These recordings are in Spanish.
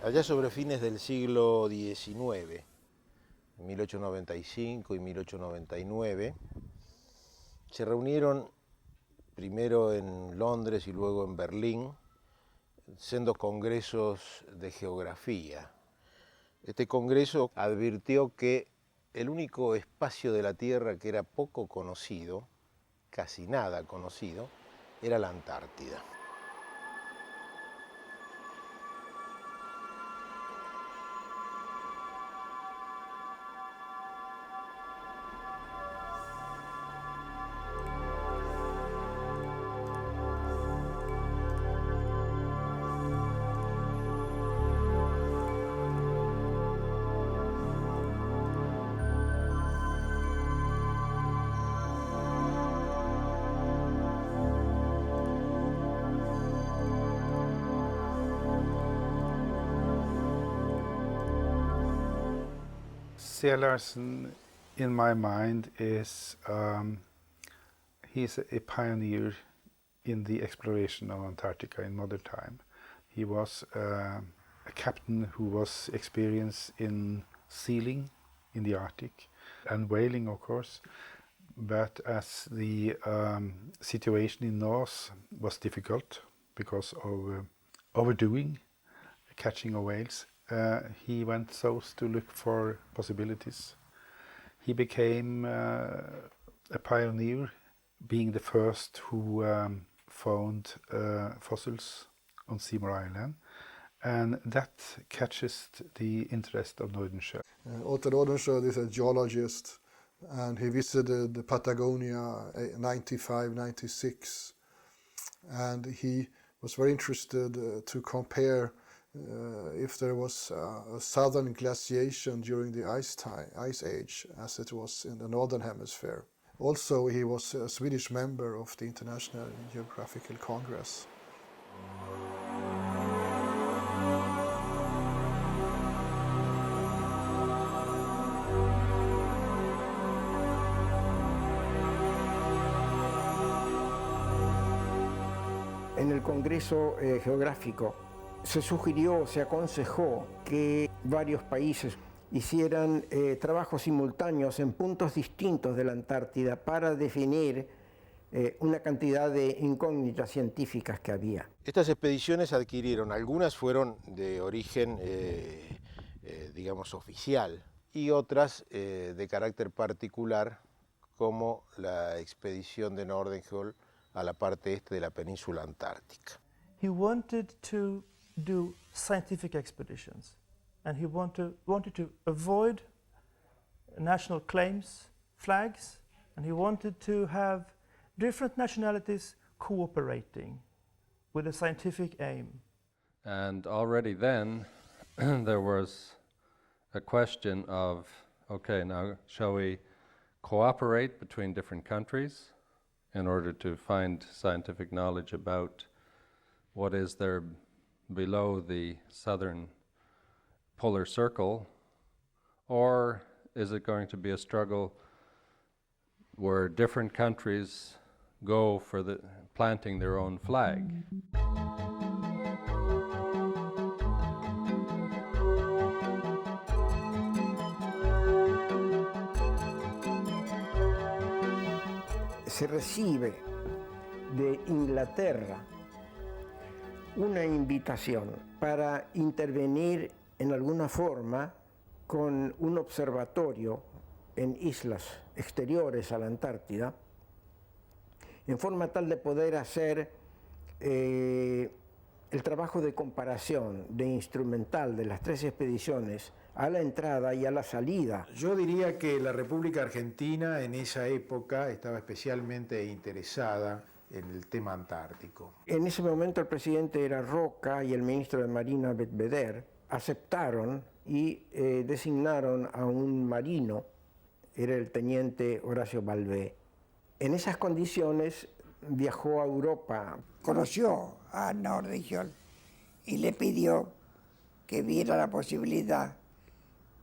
Allá sobre fines del siglo XIX, 1895 y 1899, se reunieron primero en Londres y luego en Berlín, sendos congresos de geografía. Este congreso advirtió que el único espacio de la Tierra que era poco conocido, casi nada conocido, era la Antártida. C.A. Larsen, in my mind, is he's a pioneer in the exploration of Antarctica in modern time. He was a captain who was experienced in sealing in the Arctic and whaling, of course. But as the situation in North was difficult because of overdoing, catching of whales, he went south to look for possibilities. He became a pioneer, being the first who found fossils on Seymour Island, and that catches the interest of Nordenskiöld. Otto Nordenskiöld is a geologist, and he visited Patagonia 95, 96, and he was very interested to compare if there was a southern glaciation during the ice age, as it was in the northern hemisphere. Also, he was a Swedish member of the International Geographical Congress. En el Congreso Geográfico se sugirió, se aconsejó que varios países hicieran trabajos simultáneos en puntos distintos de la Antártida para definir una cantidad de incógnitas científicas que había. Estas expediciones adquirieron, algunas fueron de origen, digamos, oficial, y otras de carácter particular, como la expedición de Nordenskiöld a la parte este de la península antártica. He wanted to do scientific expeditions, and he wanted to avoid national claims, flags, and he wanted to have different nationalities cooperating with a scientific aim. And already then there was a question of, okay, now shall we cooperate between different countries in order to find scientific knowledge about what is there below the southern polar circle, or is it going to be a struggle where different countries go for the planting their own flag? Se recibe de Inglaterra una invitación para intervenir en alguna forma con un observatorio en islas exteriores a la Antártida, en forma tal de poder hacer el trabajo de comparación, de instrumental de las tres expediciones a la entrada y a la salida. Yo diría que la República Argentina en esa época estaba especialmente interesada en el tema antártico. En ese momento el presidente era Roca y el ministro de Marina Bedveder aceptaron y designaron a un marino, era el teniente Horacio Balvé. En esas condiciones viajó a Europa. Conoció a Nordenskiöld y le pidió que viera la posibilidad,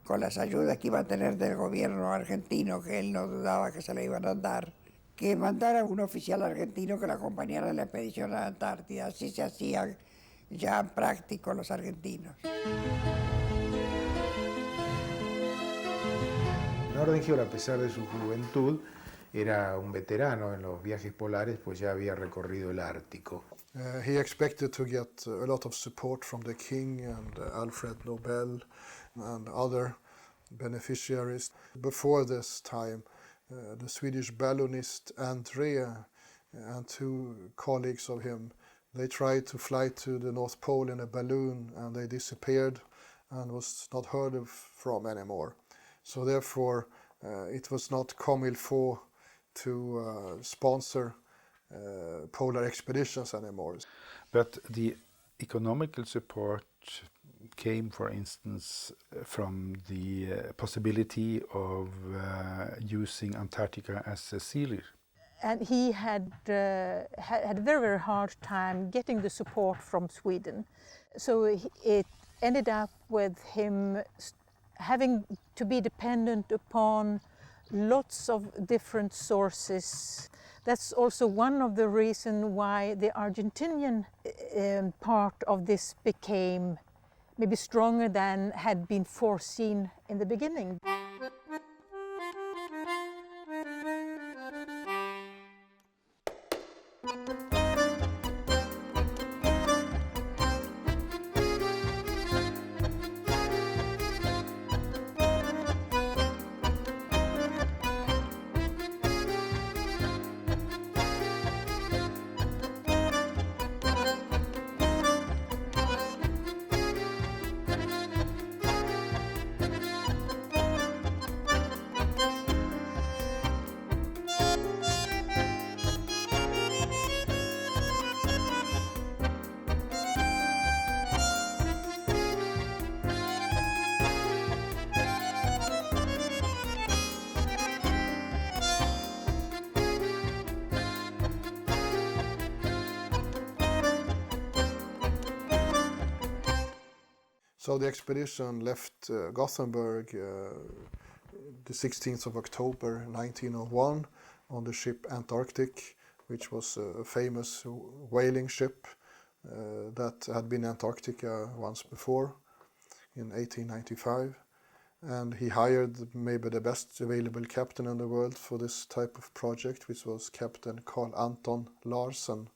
con las ayudas que iba a tener del gobierno argentino, que él no dudaba que se le iban a dar, que mandara un oficial argentino que lo acompañara en la expedición a la Antártida. Así se hacían ya prácticos los argentinos. Nordenskiöld, a pesar de su juventud, era un veterano en los viajes polares, pues ya había recorrido el Ártico. He expected to get a lot of support from the king and Alfred Nobel and other beneficiaries. Before this time, the Swedish balloonist Andrea and two colleagues of him, they tried to fly to the North Pole in a balloon and they disappeared and was not heard of from anymore. So therefore, it was not comme il faut to sponsor polar expeditions anymore. But the economical support came, for instance, from the possibility of using Antarctica as a sealer. And he had had a very, very hard time getting the support from Sweden. So it ended up with him having to be dependent upon lots of different sources. That's also one of the reasons why the Argentinian part of this became maybe stronger than had been foreseen in the beginning. So the expedition left Gothenburg the 16th of October 1901 on the ship Antarctic, which was a famous whaling ship that had been in Antarctica once before in 1895. And he hired maybe the best available captain in the world for this type of project, which was Captain Carl Anton Larsen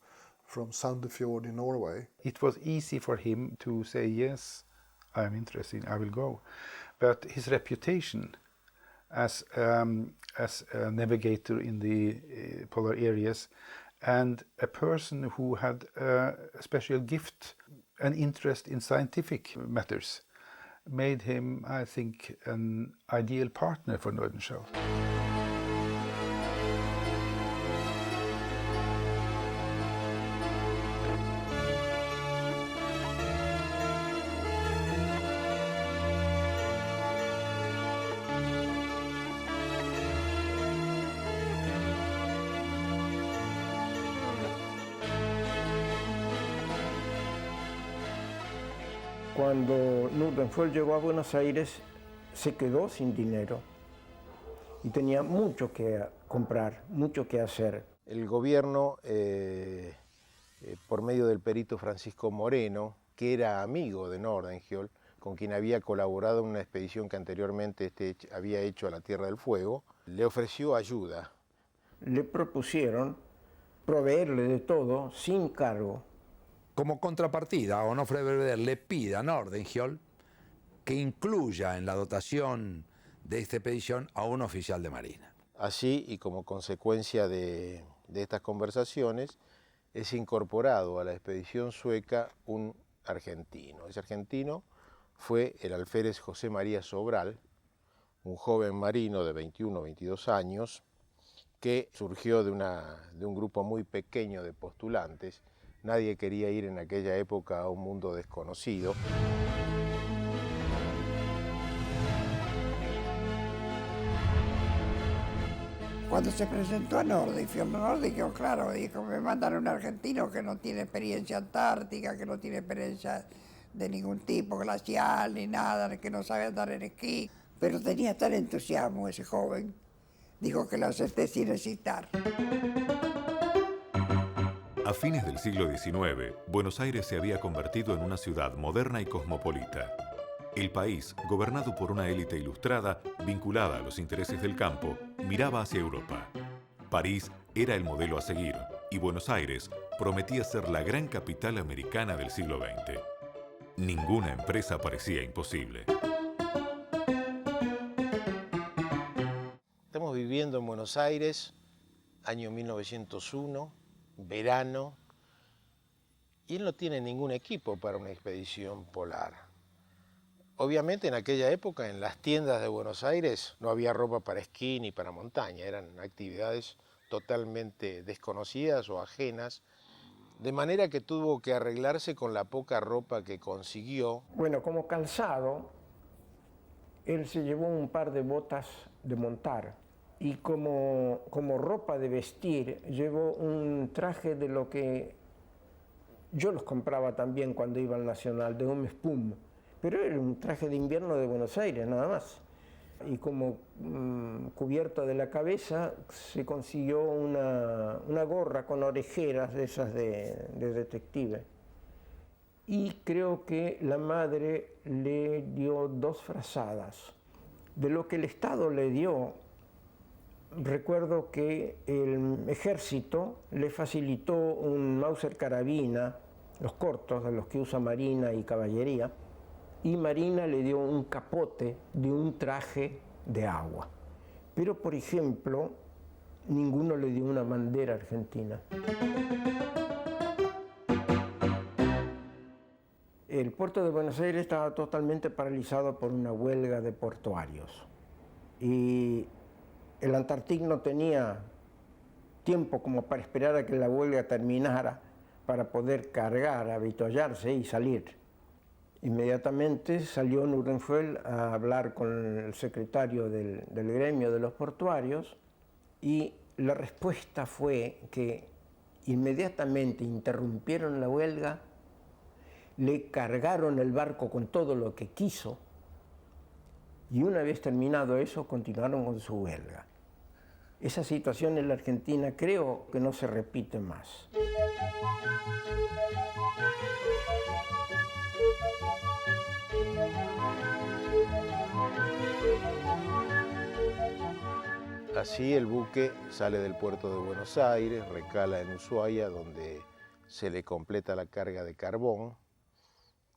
from Sandefjord in Norway. It was easy for him to say, yes, I'm interested, I will go. But his reputation as a navigator in the polar areas and a person who had a special gift, an interest in scientific matters, made him, I think, an ideal partner for Nordenskiöld. Cuando Nordenskiöld llegó a Buenos Aires, se quedó sin dinero y tenía mucho que comprar, mucho que hacer. El gobierno, por medio del perito Francisco Moreno, que era amigo de Nordenskiöld, con quien había colaborado en una expedición que anteriormente había hecho a la Tierra del Fuego, le ofreció ayuda. Le propusieron proveerle de todo sin cargo. Como contrapartida, Onofre Belvedere le pide a Nordenskiöld que incluya en la dotación de esta expedición a un oficial de marina. Así, y como consecuencia de estas conversaciones, es incorporado a la expedición sueca un argentino. Ese argentino fue el alférez José María Sobral, un joven marino de 21 o 22 años, que surgió de un grupo muy pequeño de postulantes. Nadie quería ir en aquella época a un mundo desconocido. Cuando se presentó a Nordenskiöld, claro, dijo, me mandan un argentino que no tiene experiencia antártica, que no tiene experiencia de ningún tipo, glacial, ni nada, que no sabe andar en esquí. Pero tenía tal entusiasmo ese joven, dijo que lo acepté sin hesitar. A fines del siglo XIX, Buenos Aires se había convertido en una ciudad moderna y cosmopolita. El país, gobernado por una élite ilustrada, vinculada a los intereses del campo, miraba hacia Europa. París era el modelo a seguir y Buenos Aires prometía ser la gran capital americana del siglo XX. Ninguna empresa parecía imposible. Estamos viviendo en Buenos Aires, año 1901, verano, y él no tiene ningún equipo para una expedición polar. Obviamente en aquella época en las tiendas de Buenos Aires no había ropa para esquí ni para montaña, eran actividades totalmente desconocidas o ajenas, de manera que tuvo que arreglarse con la poca ropa que consiguió. Bueno, como calzado, él se llevó un par de botas de montar y como ropa de vestir llevó un traje de lo que yo los compraba también cuando iba al Nacional, de un espum, pero era un traje de invierno de Buenos Aires, nada más. Y como cubierto de la cabeza se consiguió una gorra con orejeras de esas de detective. Y creo que la madre le dio 2 frazadas. De lo que el Estado le dio, recuerdo que el ejército le facilitó un Mauser carabina, los cortos de los que usa Marina y Caballería, y Marina le dio un capote de un traje de agua. Pero, por ejemplo, ninguno le dio una bandera argentina. El puerto de Buenos Aires estaba totalmente paralizado por una huelga de portuarios. Y el Antartic no tenía tiempo como para esperar a que la huelga terminara para poder cargar, avituallarse y salir. Inmediatamente salió Nordenskiöld a hablar con el secretario del gremio de los portuarios y la respuesta fue que inmediatamente interrumpieron la huelga, le cargaron el barco con todo lo que quiso y una vez terminado eso continuaron con su huelga. Esa situación en la Argentina creo que no se repite más. Así el buque sale del puerto de Buenos Aires, recala en Ushuaia, donde se le completa la carga de carbón,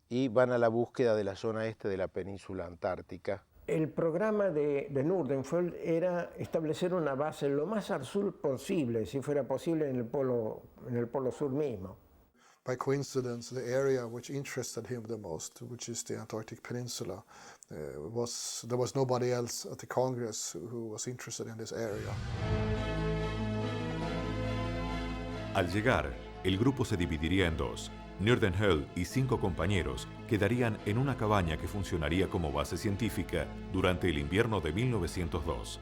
y van a la búsqueda de la zona este de la península antártica. El programa de Nordenskiöld era establecer una base lo más al sur posible, si fuera posible en el polo sur mismo. By coincidence, the area which interested him the most, which is the Antarctic Peninsula, there was nobody else at the Congress who was interested in this area. Al llegar, el grupo se dividiría en 2. Nordenskiöld y 5 compañeros quedarían en una cabaña que funcionaría como base científica durante el invierno de 1902.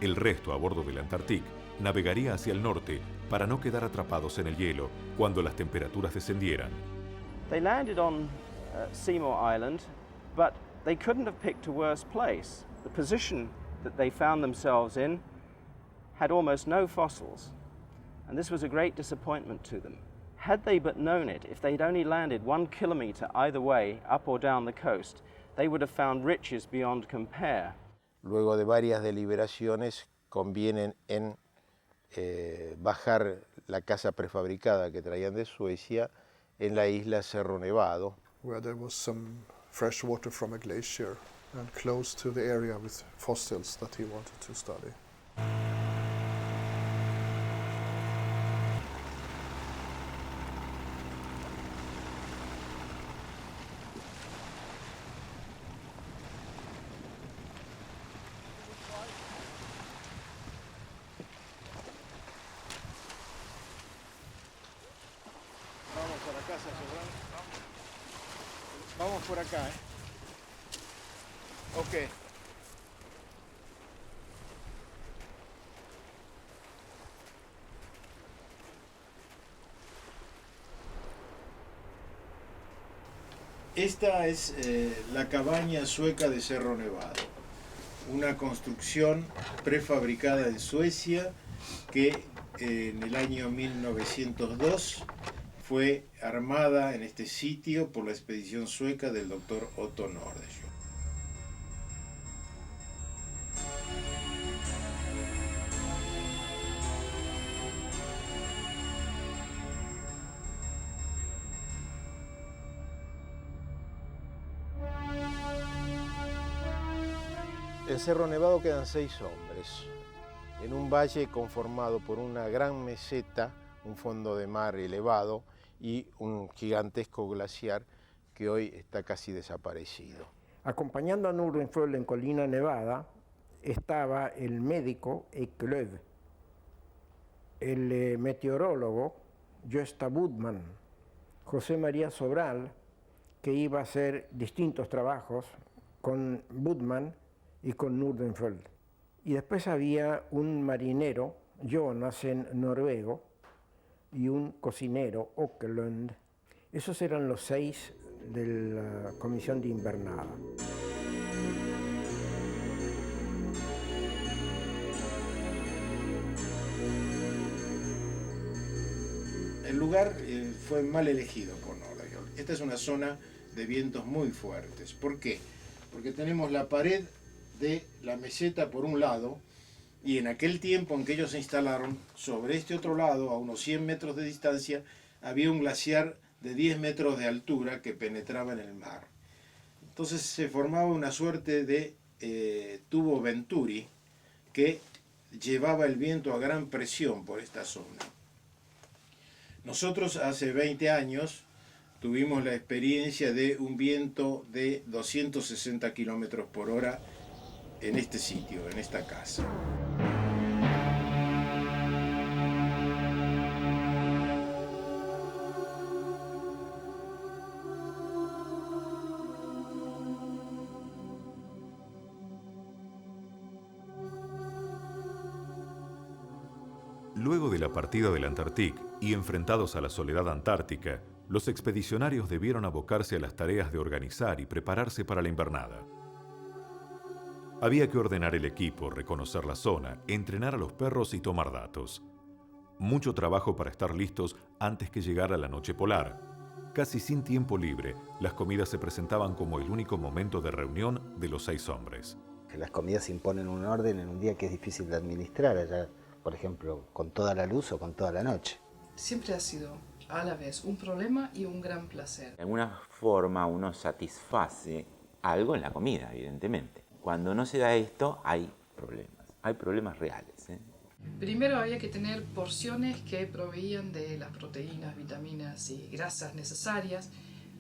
El resto a bordo del Antarctic navegaría hacia el norte para no quedar atrapados en el hielo cuando las temperaturas descendieran. They landed on Seymour Island, but they couldn't have picked a worse place. The position that they found themselves in had almost no fossils, and this was a great disappointment to them. Had they but known it, if they'd only landed 1 kilometer either way, up or down the coast, they would have found riches beyond compare. Luego de varias deliberaciones convienen en bajar la casa prefabricada que traían de Suecia en la isla Cerro Nevado. Where there was some fresh water from a glacier and close to the area with fossils that he wanted to study. Vamos por acá, Ok. Esta es la cabaña sueca de Cerro Nevado, una construcción prefabricada en Suecia que en el año 1902 fue armada en este sitio por la expedición sueca del doctor Otto Nordestjärn. En Cerro Nevado quedan 6 hombres, en un valle conformado por una gran meseta, un fondo de mar elevado y un gigantesco glaciar que hoy está casi desaparecido. Acompañando a Nordenskiöld en Colina Nevada estaba el médico Eklöf, el meteorólogo Gösta Budman, José María Sobral, que iba a hacer distintos trabajos con Budman y con Nordenskiöld. Y después había un marinero, Jonas, en noruego, y un cocinero, Åkerlund. Esos eran los 6 de la comisión de invernada. El lugar fue mal elegido por Nordestjärn. Esta es una zona de vientos muy fuertes. ¿Por qué? Porque tenemos la pared de la meseta por un lado, y en aquel tiempo en que ellos se instalaron, sobre este otro lado, a unos 100 metros de distancia, había un glaciar de 10 metros de altura que penetraba en el mar. Entonces se formaba una suerte de tubo Venturi que llevaba el viento a gran presión por esta zona. Nosotros hace 20 años tuvimos la experiencia de un viento de 260 kilómetros por hora en este sitio, en esta casa. Luego de la partida del Antarctic y enfrentados a la soledad antártica, los expedicionarios debieron abocarse a las tareas de organizar y prepararse para la invernada. Había que ordenar el equipo, reconocer la zona, entrenar a los perros y tomar datos. Mucho trabajo para estar listos antes que llegara la noche polar. Casi sin tiempo libre, las comidas se presentaban como el único momento de reunión de los 6 hombres. Las comidas imponen un orden en un día que es difícil de administrar, allá, por ejemplo, con toda la luz o con toda la noche. Siempre ha sido a la vez un problema y un gran placer. De alguna forma uno satisface algo en la comida, evidentemente. Cuando no se da esto, hay problemas reales. Primero había que tener porciones que proveían de las proteínas, vitaminas y grasas necesarias,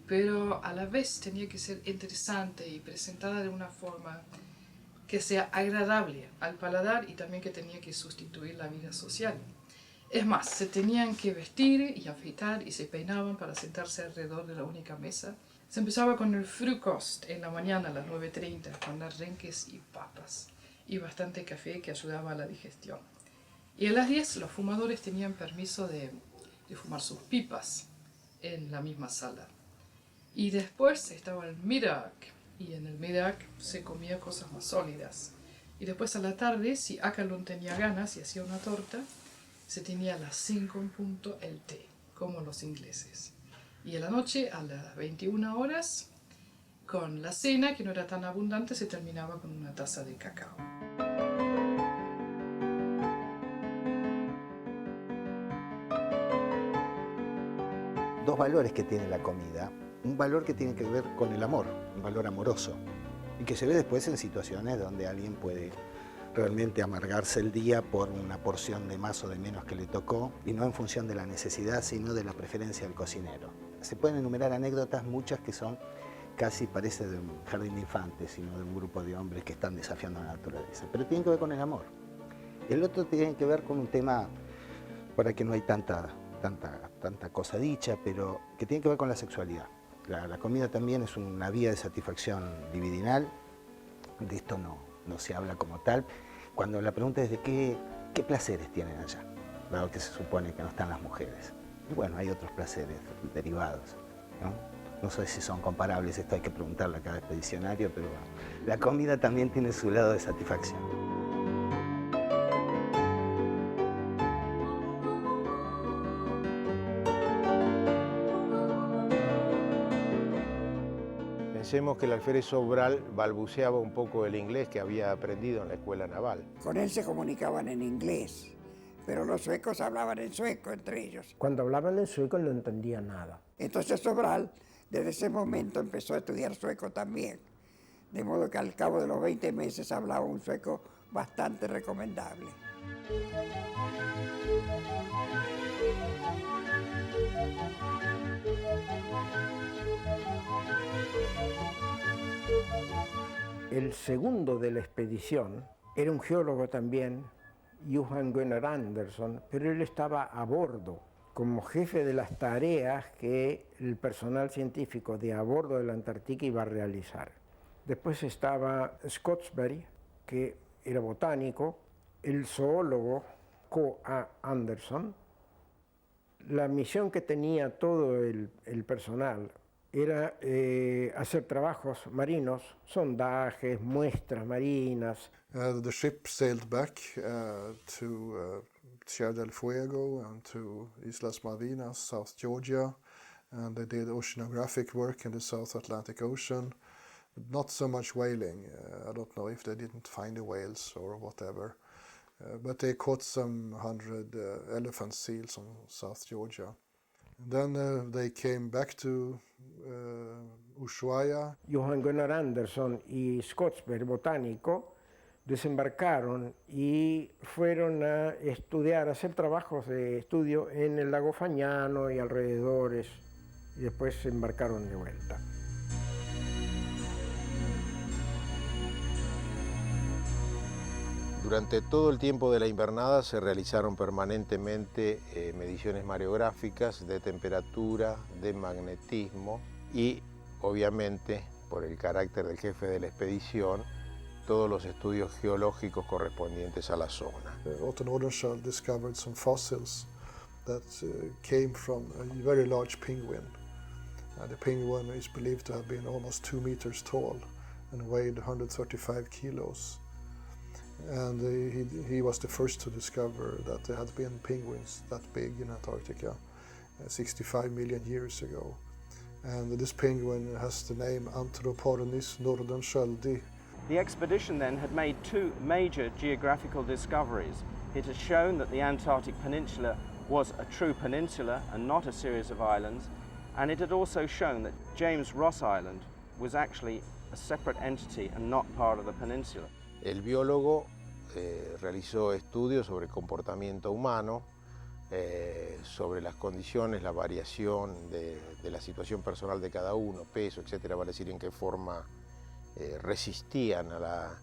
pero a la vez tenía que ser interesante y presentada de una forma que sea agradable al paladar y también que tenía que sustituir la vida social. Es más, se tenían que vestir y afeitar y se peinaban para sentarse alrededor de la única mesa. Se empezaba con el frukost en la mañana a las 9:30 con arenques y papas y bastante café que ayudaba a la digestión. Y a las 10 los fumadores tenían permiso de fumar sus pipas en la misma sala. Y después estaba el middag, y en el middag se comía cosas más sólidas. Y después a la tarde, si Åkerlund tenía ganas y hacía una torta, se tenía a las 5 en punto el té, como los ingleses. Y a la noche, a las 21 horas, con la cena, que no era tan abundante, se terminaba con una taza de cacao. Dos valores que tiene la comida. Un valor que tiene que ver con el amor, un valor amoroso, y que se ve después en situaciones donde alguien puede realmente amargarse el día por una porción de más o de menos que le tocó, y no en función de la necesidad, sino de la preferencia del cocinero. Se pueden enumerar anécdotas, muchas que son casi parece de un jardín de infantes, sino de un grupo de hombres que están desafiando a la naturaleza, pero tienen que ver con el amor. El otro tiene que ver con un tema, por aquí no hay tanta cosa dicha, pero que tiene que ver con la sexualidad. La comida también es una vía de satisfacción libidinal, de esto no se habla como tal. Cuando la pregunta es de qué placeres tienen allá, dado que se supone que no están las mujeres. Y bueno, hay otros placeres derivados, ¿no? No sé si son comparables, esto hay que preguntarle a cada expedicionario, pero bueno, la comida también tiene su lado de satisfacción. Pensemos que el alférez Sobral balbuceaba un poco el inglés que había aprendido en la escuela naval. Con él se comunicaban en inglés, pero los suecos hablaban en sueco entre ellos. Cuando hablaban en sueco no entendía nada. Entonces Sobral, desde ese momento, empezó a estudiar sueco también. De modo que al cabo de los 20 meses hablaba un sueco bastante recomendable. El segundo de la expedición era un geólogo también, Johan Gunnar Andersson, pero él estaba a bordo como jefe de las tareas que el personal científico de a bordo de la Antártica iba a realizar. Después estaba Skogsberg, que era botánico, el zoólogo K.A. Anderson. La misión que tenía todo el personal era hacer trabajos marinos, sondajes, muestras marinas. The ship sailed back to Tierra del Fuego and to Islas Malvinas, South Georgia, and they did oceanographic work in the South Atlantic Ocean. Not so much whaling. I don't know if they didn't find the whales or whatever, but they caught some 100 elephant seals on South Georgia. Then they came back to Ushuaia. Johan Gunnar Anderson y Skogsberg, botánico, desembarcaron y fueron a estudiar, a hacer trabajos de estudio en el lago Fagnano y alrededores, y después se embarcaron de vuelta. Durante todo el tiempo de la invernada se realizaron permanentemente mediciones mareográficas de temperatura, de magnetismo y, obviamente, por el carácter del jefe de la expedición, todos los estudios geológicos correspondientes a la zona. Otto Nordenskiöld discovered some fossils that came from a very large penguin. The penguin is believed to have been almost 2 meters tall and weighed 135 kilos. And he was the first to discover that there had been penguins that big in Antarctica 65 million years ago. And this penguin has the name Anthropornis nordenskiöldi. The expedition then had made two major geographical discoveries. It had shown that the Antarctic Peninsula was a true peninsula and not a series of islands, and it had also shown that James Ross Island was actually a separate entity and not part of the peninsula. El biólogo realizó estudios sobre comportamiento humano, sobre las condiciones, la variación de la situación personal de cada uno, peso, etcétera, vale decir en qué forma resistían a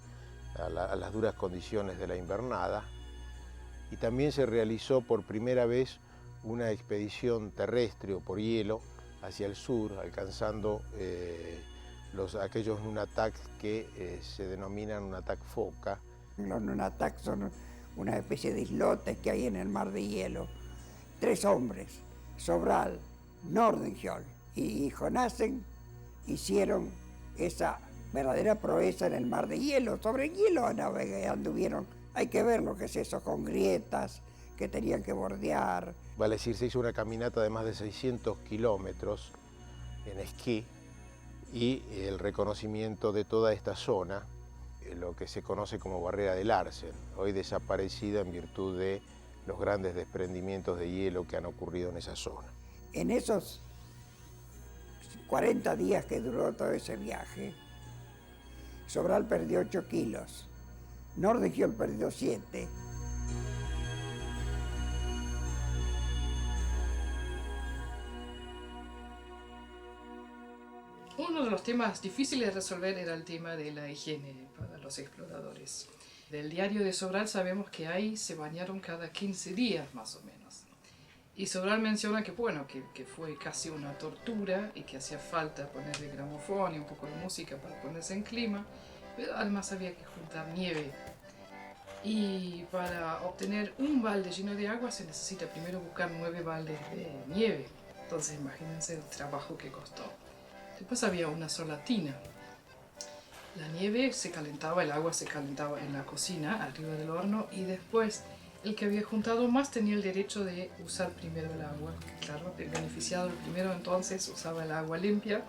las duras condiciones de la invernada. Y también se realizó por primera vez una expedición terrestre o por hielo hacia el sur, alcanzando aquellos Nunatak que se denominan Nunatak foca. Los Nunatak son una especie de islotes que hay en el mar de hielo. 3 hombres, Sobral, Nordenskiöld y Jonassen, hicieron esa verdadera proeza en el mar de hielo. Sobre el hielo anduvieron. Hay que ver lo que es eso, con grietas que tenían que bordear. Vale decir, se hizo una caminata de más de 600 kilómetros en esquí y el reconocimiento de toda esta zona, lo que se conoce como barrera de Larsen, hoy desaparecida en virtud de los grandes desprendimientos de hielo que han ocurrido en esa zona. En esos 40 días que duró todo ese viaje, Sobral perdió 8 kilos, Nordenskiöld perdió 7. Uno de los temas difíciles de resolver era el tema de la higiene para los exploradores. Del diario de Sobral sabemos que ahí se bañaron cada 15 días más o menos. Y Sobral menciona que, bueno, que fue casi una tortura y que hacía falta ponerle gramofón y un poco de música para ponerse en clima, pero además había que juntar nieve. Y para obtener un balde lleno de agua se necesita primero buscar 9 baldes de nieve. Entonces imagínense el trabajo que costó. Después había una sola tina. La nieve se calentaba, el agua se calentaba en la cocina, arriba del horno, y después el que había juntado más tenía el derecho de usar primero el agua. Claro, el beneficiado el primero entonces usaba el agua limpia,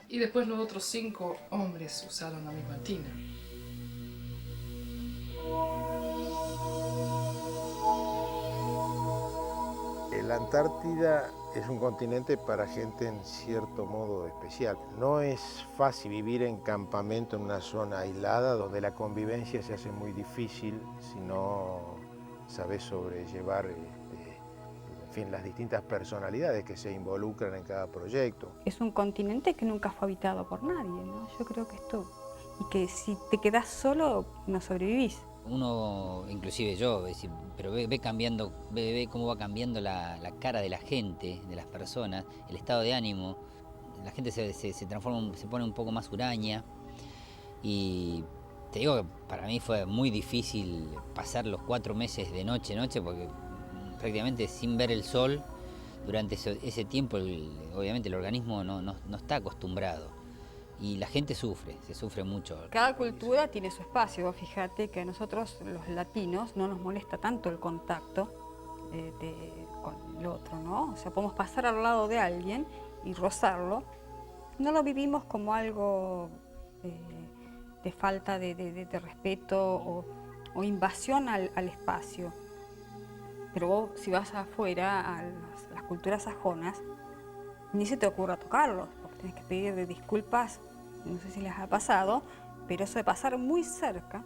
y después los otros 5 hombres usaron la misma tina. La Antártida es un continente para gente en cierto modo especial. No es fácil vivir en campamento en una zona aislada donde la convivencia se hace muy difícil si no sabes sobrellevar en fin, las distintas personalidades que se involucran en cada proyecto. Es un continente que nunca fue habitado por nadie, ¿no? Yo creo que esto, y que si te quedás solo no sobrevivís. Uno, inclusive yo, pero ve cambiando, ve cómo va cambiando la cara de la gente, de las personas, el estado de ánimo. La gente se transforma, se pone un poco más huraña. Y te digo que para mí fue muy difícil pasar los 4 meses de noche, porque prácticamente sin ver el sol, durante ese tiempo obviamente el organismo no está acostumbrado. Y la gente se sufre mucho. Cada cultura tiene su espacio. Fíjate que a nosotros, los latinos, no nos molesta tanto el contacto con el otro, ¿no? O sea, podemos pasar al lado de alguien y rozarlo. No lo vivimos como algo de falta de respeto o invasión al espacio. Pero vos, si vas afuera, a las culturas sajonas, ni se te ocurra tocarlos, porque tienes que pedir disculpas. No sé si les ha pasado, pero eso de pasar muy cerca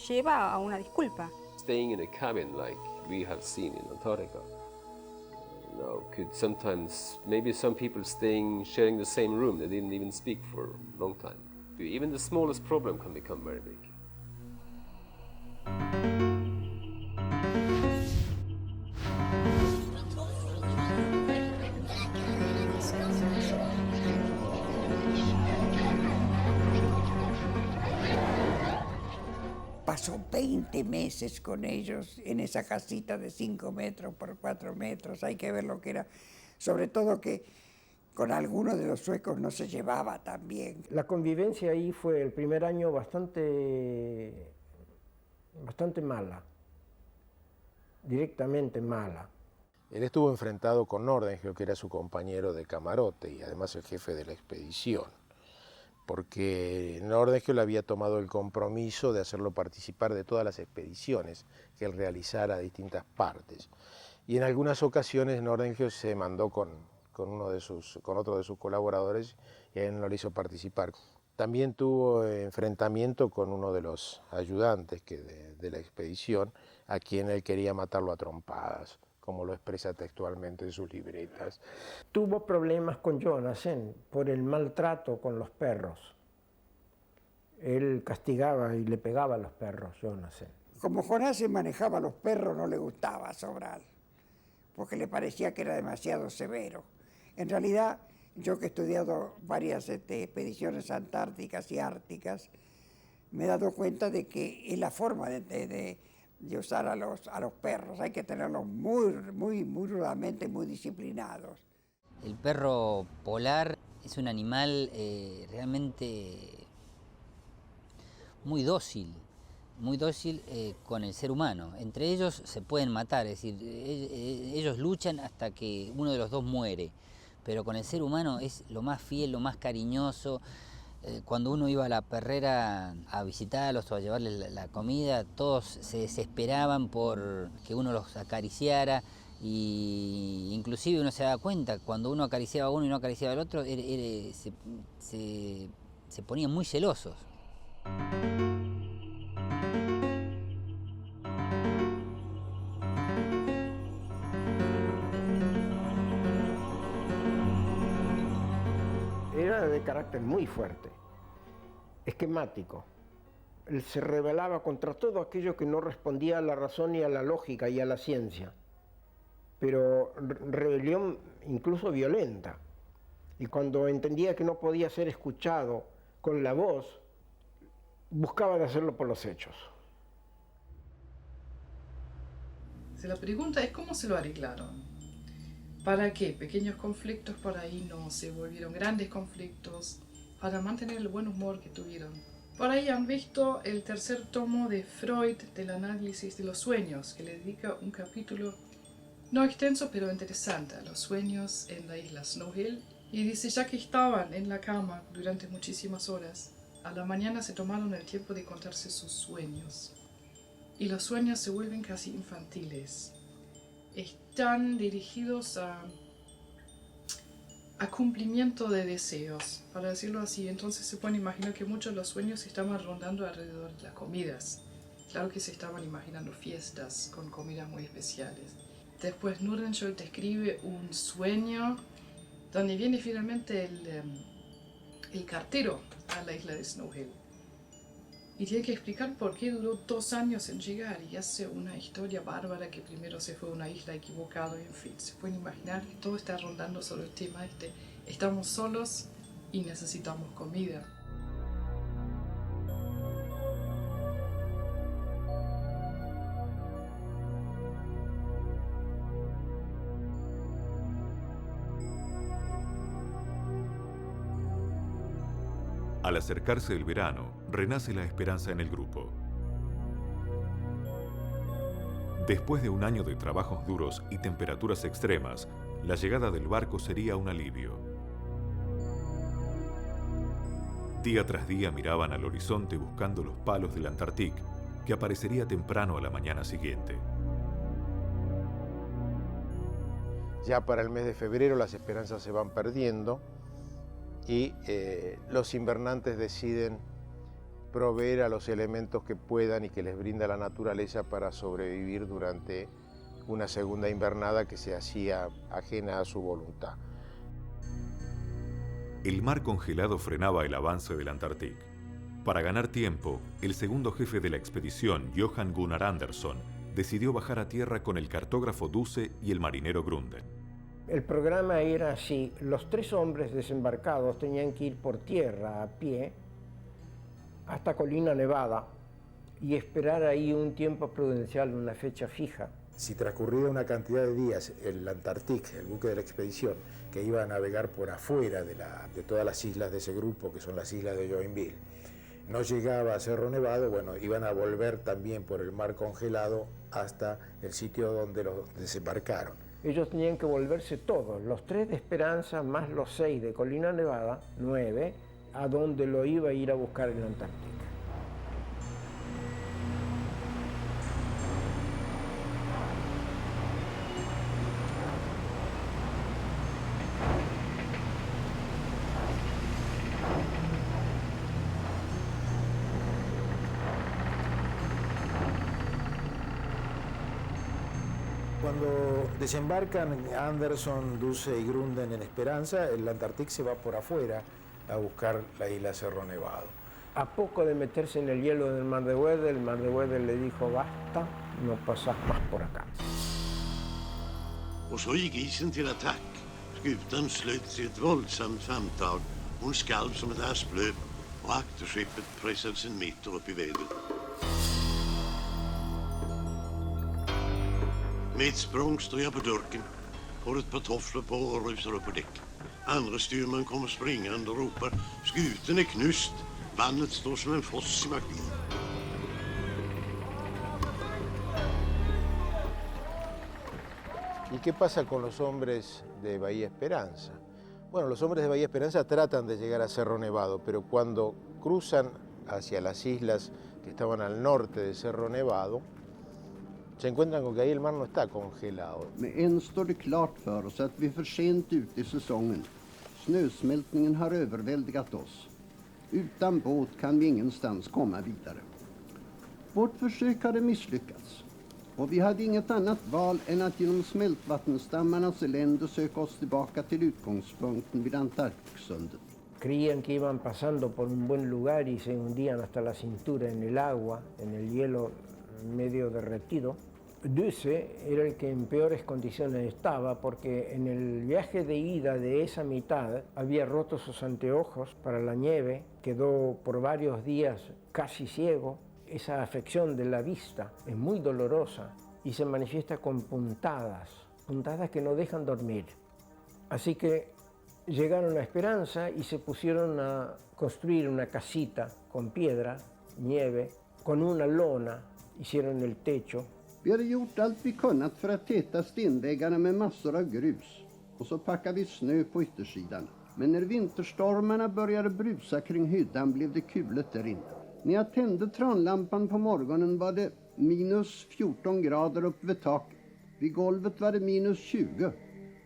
lleva a una disculpa. Staying in a cabin like we have seen in Antarctica, could sometimes, maybe some people sharing the same room, they didn't even speak for a long time. Even the smallest problem can become very big. Pasó 20 meses con ellos en esa casita de 5 metros por 4 metros. Hay que ver lo que era. Sobre todo que con algunos de los suecos no se llevaba tan bien. La convivencia ahí fue el primer año bastante mala, directamente mala. Él estuvo enfrentado con Nordenskiöld, que era su compañero de camarote y además el jefe de la expedición, porque Nordenskiöld había tomado el compromiso de hacerlo participar de todas las expediciones que él realizara a distintas partes. Y en algunas ocasiones Nordenskiöld se mandó con otro de sus colaboradores y a él no le hizo participar. También tuvo enfrentamiento con uno de los ayudantes de la expedición, a quien él quería matarlo a trompadas, como lo expresa textualmente en sus libretas. Tuvo problemas con Jonassen por el maltrato con los perros. Él castigaba y le pegaba a los perros, Jonassen. Como Jonassen manejaba a los perros, no le gustaba a Sobral, porque le parecía que era demasiado severo. En realidad, yo que he estudiado varias expediciones antárticas y árticas, me he dado cuenta de que es la forma de usar a los perros. Hay que tenerlos muy rudamente, muy disciplinados. El perro polar es un animal realmente muy dócil con el ser humano. Entre ellos se pueden matar, es decir, ellos luchan hasta que uno de los dos muere, pero con el ser humano es lo más fiel, lo más cariñoso. Cuando uno iba a la perrera a visitarlos o a llevarles la comida, todos se desesperaban por que uno los acariciara, y inclusive uno se daba cuenta, cuando uno acariciaba a uno y no acariciaba al otro, se ponían muy celosos. Era de carácter muy fuerte, esquemático. Él se rebelaba contra todo aquello que no respondía a la razón y a la lógica y a la ciencia, pero rebelión incluso violenta. Y cuando entendía que no podía ser escuchado con la voz, buscaba de hacerlo por los hechos. Si la pregunta es cómo se lo arreglaron. ¿Para qué? Pequeños conflictos por ahí no se volvieron grandes conflictos, para mantener el buen humor que tuvieron. Por ahí han visto el tercer tomo de Freud del análisis de los sueños, que le dedica un capítulo no extenso pero interesante a los sueños en la isla Snow Hill Y dice, ya que estaban en la cama durante muchísimas horas, a la mañana se tomaron el tiempo de contarse sus sueños. Y los sueños se vuelven casi infantiles. Están dirigidos a cumplimiento de deseos, para decirlo así. Entonces se pueden imaginar que muchos de los sueños estaban rondando alrededor de las comidas. Claro que se estaban imaginando fiestas con comidas muy especiales. Después Nordenskjöld describe un sueño donde viene finalmente el cartero a la isla de Snow Hill. Y tiene que explicar por qué duró 2 años en llegar y hace una historia bárbara que primero se fue a una isla equivocada y en fin. Se pueden imaginar que todo está rondando sobre el tema este. Estamos solos y necesitamos comida. Al acercarse el verano, renace la esperanza en el grupo. Después de un año de trabajos duros y temperaturas extremas, la llegada del barco sería un alivio. Día tras día miraban al horizonte buscando los palos del Antarctic, que aparecería temprano a la mañana siguiente. Ya para el mes de febrero las esperanzas se van perdiendo y los invernantes deciden proveer a los elementos que puedan y que les brinda la naturaleza para sobrevivir durante una segunda invernada que se hacía ajena a su voluntad. El mar congelado frenaba el avance del Antarctic. Para ganar tiempo, el segundo jefe de la expedición, Johan Gunnar Andersson, decidió bajar a tierra con el cartógrafo Duse y el marinero Grunden. El programa era así: los 3 hombres desembarcados tenían que ir por tierra a pie hasta Colina Nevada y esperar ahí un tiempo prudencial, una fecha fija. Si transcurría una cantidad de días, el Antarctic, el buque de la expedición, que iba a navegar por afuera de todas las islas de ese grupo, que son las islas de Joinville, no llegaba a Cerro Nevado, bueno, iban a volver también por el mar congelado hasta el sitio donde los desembarcaron. Ellos tenían que volverse todos, los 3 de Esperanza más los 6 de Colina Nevada, 9, a donde lo iba a ir a buscar el Antártico. Cuando desembarcan Andersson, Duse y Grunden en Esperanza, el Antarctic se va por afuera a buscar la isla Cerro Nevado. A poco de meterse en el hielo del Mar de Weddell, el Mar de Weddell le dijo: basta, no pasás más por acá. Och så gick isen till attack. Skutan slöt sig ett våldsamt famntag. Hon skalv som ett asplöv och akterskeppet pressade sin mitt upp i vädret. Med ett språng står jag på dörken, får ett par tofflor på och rusar upp på däck. Andra styrman kommer springande och ropar: skuten är knust, vannet står som en foss i backen. ¿Y qué pasa con los hombres de Bahía Esperanza? Bueno, los hombres de Bahía Esperanza tratan de llegar a Cerro Nevado, pero cuando cruzan hacia las islas que estaban al norte de Cerro Nevado, se encuentran con que ahí el mar no está congelado. Med en står det klart för oss att vi är för sent ute i säsongen. Snösmältningen har överväldigat oss. Utan båt kan vi ingenstans komma vidare. Vårt försök hade misslyckats. Och vi hade inget annat val än att genom smältvattenstammarnas elände söka oss tillbaka till utgångspunkten vid Antarktissundet. Creían que iban pasando por un buen lugar y se hundían hasta la cintura en el agua, en el hielo medio derretido. Duse era el que en peores condiciones estaba porque en el viaje de ida de esa mitad había roto sus anteojos para la nieve, quedó por varios días casi ciego. Esa afección de la vista es muy dolorosa y se manifiesta con puntadas que no dejan dormir. Así que llegaron a Esperanza y se pusieron a construir una casita con piedra, nieve, con una lona, hicieron el techo. Vi hade gjort allt vi kunnat för att täta stenväggarna med massor av grus och så packade vi snö på yttersidan. Men när vinterstormarna började brusa kring hyddan blev det kulet där inne. När jag tände tranlampan på morgonen var det minus 14 grader upp vid taket. Vid golvet var det minus 20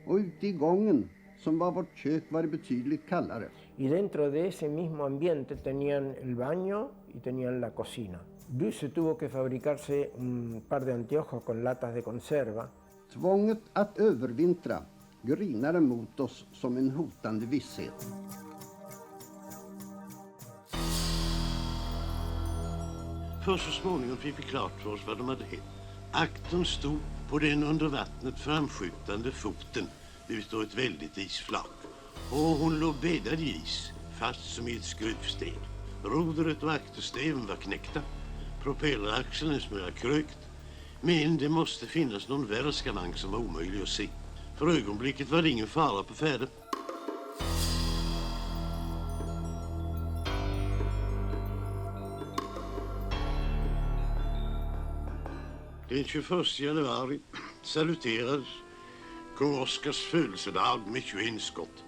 och ute i gången, som var vårt kök, var det betydligt kallare. Y dentro de ese mismo ambiente tenían el baño y tenían la cocina. Duce tuvo que fabricarse un par de anteojos con latas de conserva. Tvånget att övervintra grinade mot oss som en hotande visshet. Först så småningom fick vi klart för oss vad de hade hänt. Aktorn stod på den under vattnet framskjutande foten utav ett väldigt isflak. Och hon låg bäddad i is, fast som i ett skruvsten. Rodret och akterstäven var knäckta. Propelleraxeln en smula krökt. Men det måste finnas någon värre skavank som var omöjlig att se. För ögonblicket var det ingen fara på färde. Den 21 januari saluterades kung Oscars födelsedag med 21 skott.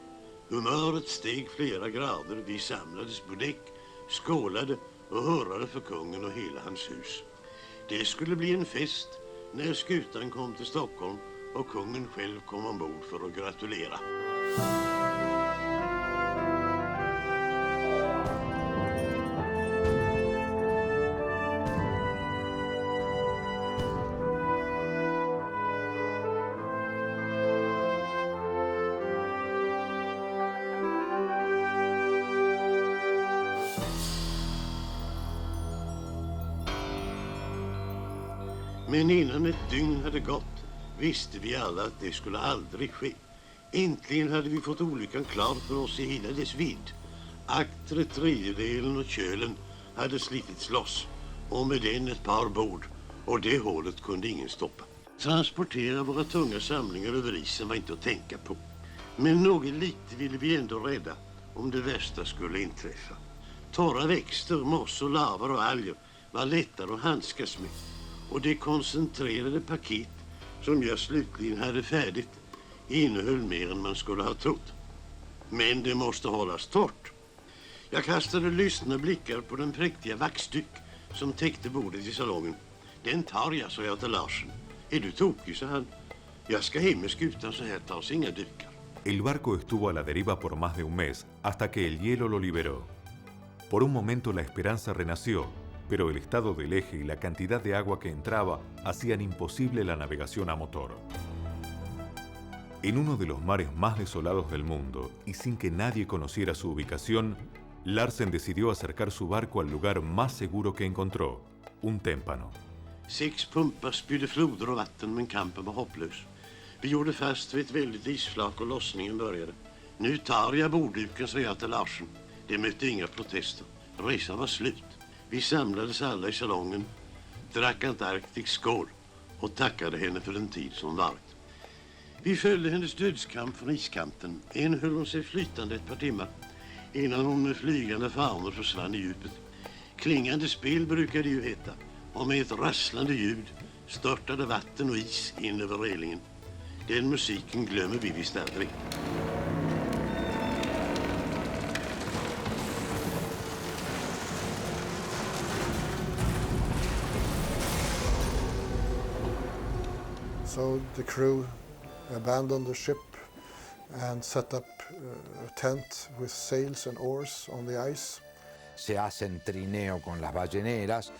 Humöret steg flera grader. Vi samlades på däck, skålade och hurrade för kungen och hela hans hus. Det skulle bli en fest när skutan kom till Stockholm och kungen själv kom ombord för att gratulera. Men innan ett dygn hade gått visste vi alla att det skulle aldrig ske. Äntligen hade vi fått olyckan klar för oss i hela dess vidd. Aktret, tredjedelen och kölen hade slitits loss och med den ett par bord, och det hålet kunde ingen stoppa. Transportera våra tunga samlingar över isen var inte att tänka på. Men något lite ville vi ändå rädda om det värsta skulle inträffa. Torra växter, moss och lavar och alger var lättare att handskas med. Och det koncentrerade paket som jag slutligen hade färdigt innehöll mer än man skulle ha trott. Men det måste hållas torrt. Jag kastade lystna blickar på den präktiga vaxduk som täckte bordet i salongen. Den tar jag, sa jag till Larsen. Är du tokig, sa han. Jag ska hem med skutan, så här tas inga dukar. El barco estuvo a la deriva por más de un mes hasta que el hielo lo liberó. Por un momento la esperanza renació, pero el estado del eje y la cantidad de agua que entraba hacían imposible la navegación a motor. En uno de los mares más desolados del mundo, y sin que nadie conociera su ubicación, Larsen decidió acercar su barco al lugar más seguro que encontró, un témpano. 6 pumpar spydde floder och vatten, men kampen var hopplös. Vi gjorde fast vid ett väldigt isflak och lossningen började. Nu tar jag bordduken, sa jag till Larsen. Det mötte inga protester. Resan var slut. Vi samlades alla i salongen, drack Antarktik skål och tackade henne för den tid som varit. Vi följde hennes dödskamp från iskanten. En höll hon sig flytande ett par timmar innan hon med flygande fanor försvann i djupet. Klingande spel brukade ju heta, och med ett rasslande ljud störtade vatten och is in över relingen. Den musiken glömmer vi visst aldrig. So the crew abandoned the ship and set up a tent with sails and oars on the ice. Se hacen trineo con las balleneras,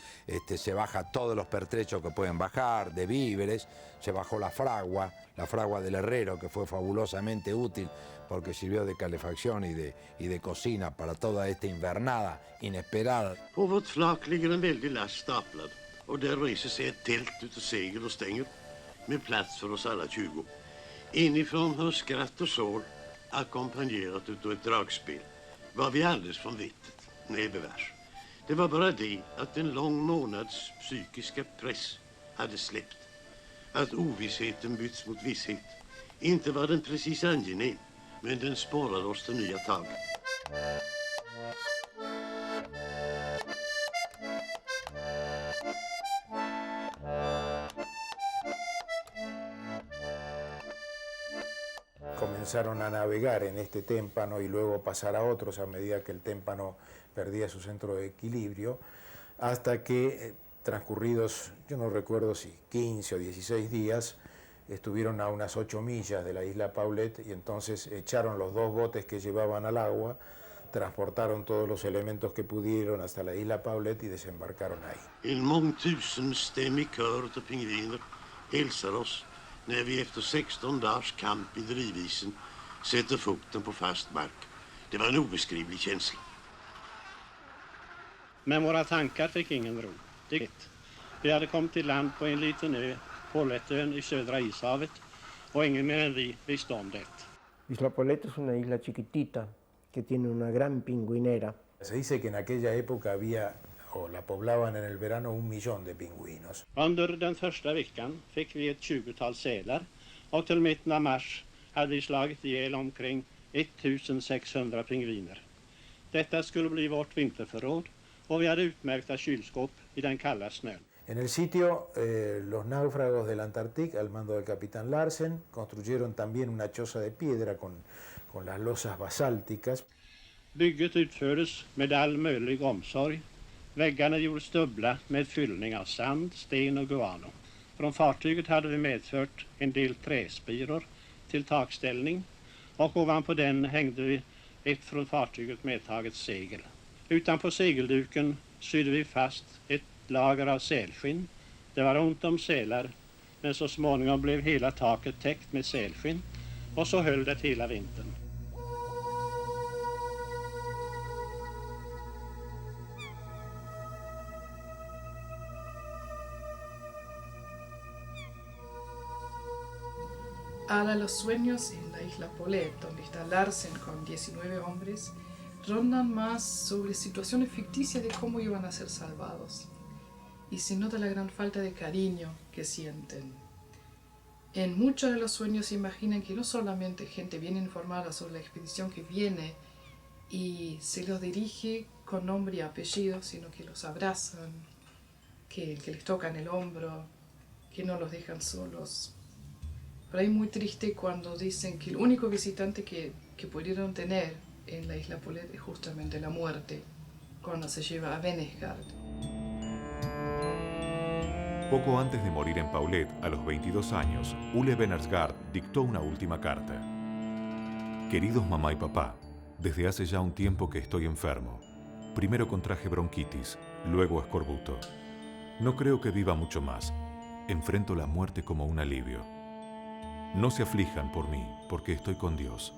se baja todos los pertrechos que pueden bajar, de víveres, se bajó la fragua del herrero, que fue fabulosamente útil porque sirvió de calefacción y de cocina para toda esta invernada inesperada. På vårt flak ligger en väldig last staplad, och där reser sig ett tält utav segel och stänger med plats för oss alla 20. Inifrån hörs skratt och sorg ackompanjerat utav ett dragspel. Var vi alldeles från vettet? Nej, bevärs. Det var bara det att en lång månads psykiska press hade släppt. Att ovissheten bytts mot visshet. Inte var den precis angenäm, men den sporrade oss till nya tag. comenzaron a navegar en este témpano y luego pasar a otros a medida que el témpano perdía su centro de equilibrio, hasta que transcurridos, yo no recuerdo si 15 o 16 días, estuvieron a unas 8 millas de la isla Paulet y entonces echaron los 2 botes que llevaban al agua, transportaron todos los elementos que pudieron hasta la isla Paulet y desembarcaron ahí. En mångtusenstämmig kör av pingviner hälsar oss när vi efter 16 dagars kamp i drivisen sätter foten på fast mark. Det var en obeskrivlig känsla. Men våra tankar fick ingen ro. Vi hade kommit till land på en liten ö, Pauletön i södra ishavet, och ingen mer än vi visste om det. Isla Paulet es una isla chiquitita que tiene una gran pingüinera. Se dice que en aquella época había, o la poblaban en el verano, 1 millón de pingüinos. Under den första veckan fick vi ett 20-tal sälar, och till mitten av mars hade vi slagit ihjäl omkring 1600 pingviner. Detta skulle bli vårt vinterförråd, och vi hade utmärkta kylskåp i den kalla snön. En el sitio, los náufragos del Antarctic, al mando del capitán Larsen, construyeron también una choza de piedra con las losas basálticas. Bygget utfördes med all möjlig omsorg. Väggarna gjordes dubbla med fyllning av sand, sten och guano. Från fartyget hade vi medfört en del träspiror till takställning, och ovanpå den hängde vi ett från fartyget medtaget segel. Utanpå segelduken sydde vi fast ett lager av sälskinn. Det var ont om sälar, men så småningom blev hela taket täckt med sälskinn, och så höll det hela vintern. Alla los sueños en la isla Paulet, donde está Larsen con 19 hombres, rondan más sobre situaciones ficticias de cómo iban a ser salvados. Y se nota la gran falta de cariño que sienten. En muchos de los sueños se imaginan que no solamente gente bien informada sobre la expedición que viene y se los dirige con nombre y apellido, sino que los abrazan, que les tocan el hombro, que no los dejan solos. Pero es muy triste cuando dicen que el único visitante que pudieron tener en la isla Paulet es justamente la muerte, cuando se lleva a Benesgard. Poco antes de morir en Paulet, a los 22 años, Ole Benesgard dictó una última carta. Queridos mamá y papá, desde hace ya un tiempo que estoy enfermo. Primero contraje bronquitis, luego escorbuto. No creo que viva mucho más. Enfrento la muerte como un alivio. No se aflijan por mí, porque estoy con Dios.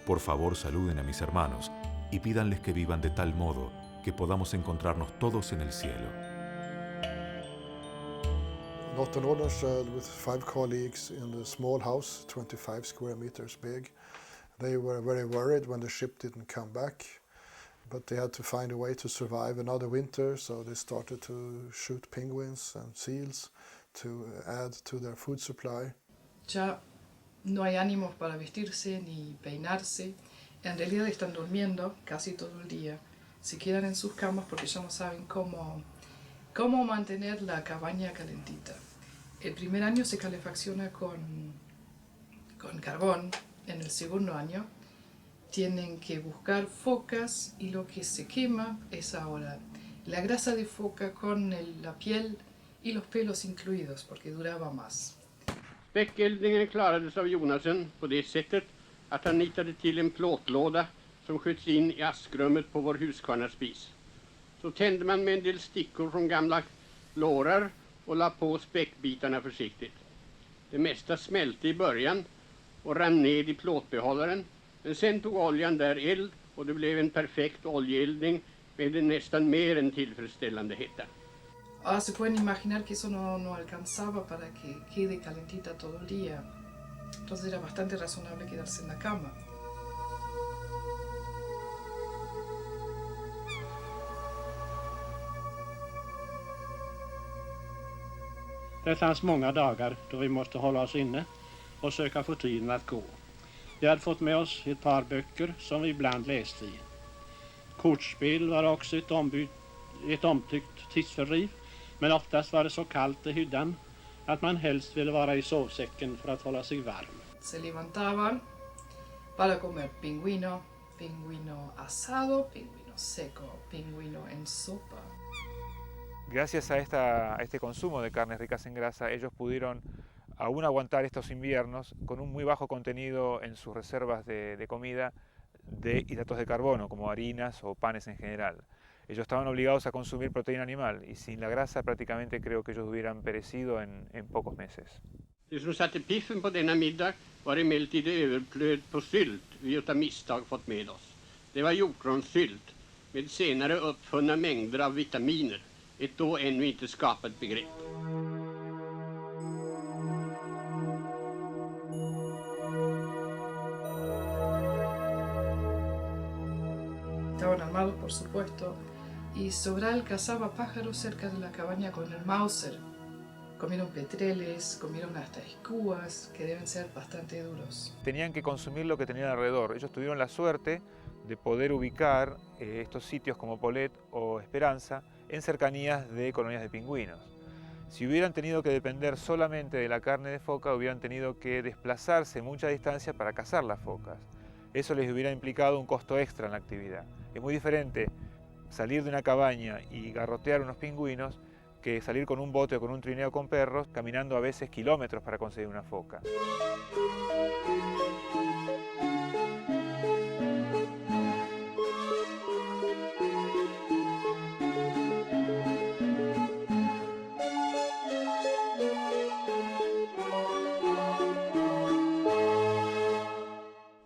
Por favor, saluden a mis hermanos y pídanles que vivan de tal modo que podamos encontrarnos todos en el cielo. Northern Nordenskiöld, with 5 colleagues in the small house, 25 square meters big. They were very worried when the ship didn't come back, but they had to find a way to survive another winter, so they started to shoot penguins and seals to add to their food supply. Ya no hay ánimos para vestirse ni peinarse. En realidad están durmiendo casi todo el día. Se quedan en sus camas porque ya no saben cómo mantener la cabaña calentita. El primer año se calefacciona con carbón. En el segundo año tienen que buscar focas y lo que se quema es ahora la grasa de foca con la piel y los pelos incluidos porque duraba más. Späckeldningen klarades av Jonasen på det sättet att han nitade till en plåtlåda som sköts in i askrummet på vår huskvarnarspis. Så tände man med en del stickor från gamla lårar och la på späckbitarna försiktigt. Det mesta smälte i början och rann ned i plåtbehållaren, men sen tog oljan där eld och det blev en perfekt oljeeldning med en nästan mer än tillfredsställande hetta. Ahora se pueden imaginar que eso no alcanzaba para que quede calentita todo el día. Entonces era bastante razonable quedarse en la cama. Det fanns många dagar då vi måste hålla oss inne och söka få tiden att gå. Vi hade fått med oss ett par böcker som vi ibland läste i. Kortspel var också ett omtyckt tidsfördriv, men oftast var det så kallt i hyddan att man helst ville vara i sovsäcken för att hålla sig varm. Se levantaban para comer pingüino, pingüino asado, pingüino seco, pingüino en sopa. Gracias a este consumo de carnes ricas en grasa, ellos pudieron aún aguantar estos inviernos con un muy bajo contenido en sus reservas de comida de hidratos de carbono, como harinas o panes en general. Ellos estaban obligados a consumir proteína animal y sin la grasa prácticamente creo que ellos hubieran perecido en pocos meses. Det som satte piffen på denna middag var emellertid det överflöd på sylt vi utav misstag fått med oss. Det var hjortronsylt med senare uppfunna mängder av vitaminer, ett då ännu inte skapat begrepp. Estaban armados, por supuesto, y Sobral cazaba pájaros cerca de la cabaña con el Mauser. Comieron petreles, comieron hasta escúas, que deben ser bastante duros. Tenían que consumir lo que tenían alrededor. Ellos tuvieron la suerte de poder ubicar estos sitios como Polet o Esperanza en cercanías de colonias de pingüinos. Si hubieran tenido que depender solamente de la carne de foca, hubieran tenido que desplazarse mucha distancia para cazar las focas. Eso les hubiera implicado un costo extra en la actividad. Es muy diferente salir de una cabaña y garrotear unos pingüinos que salir con un bote o con un trineo con perros, caminando a veces kilómetros para conseguir una foca.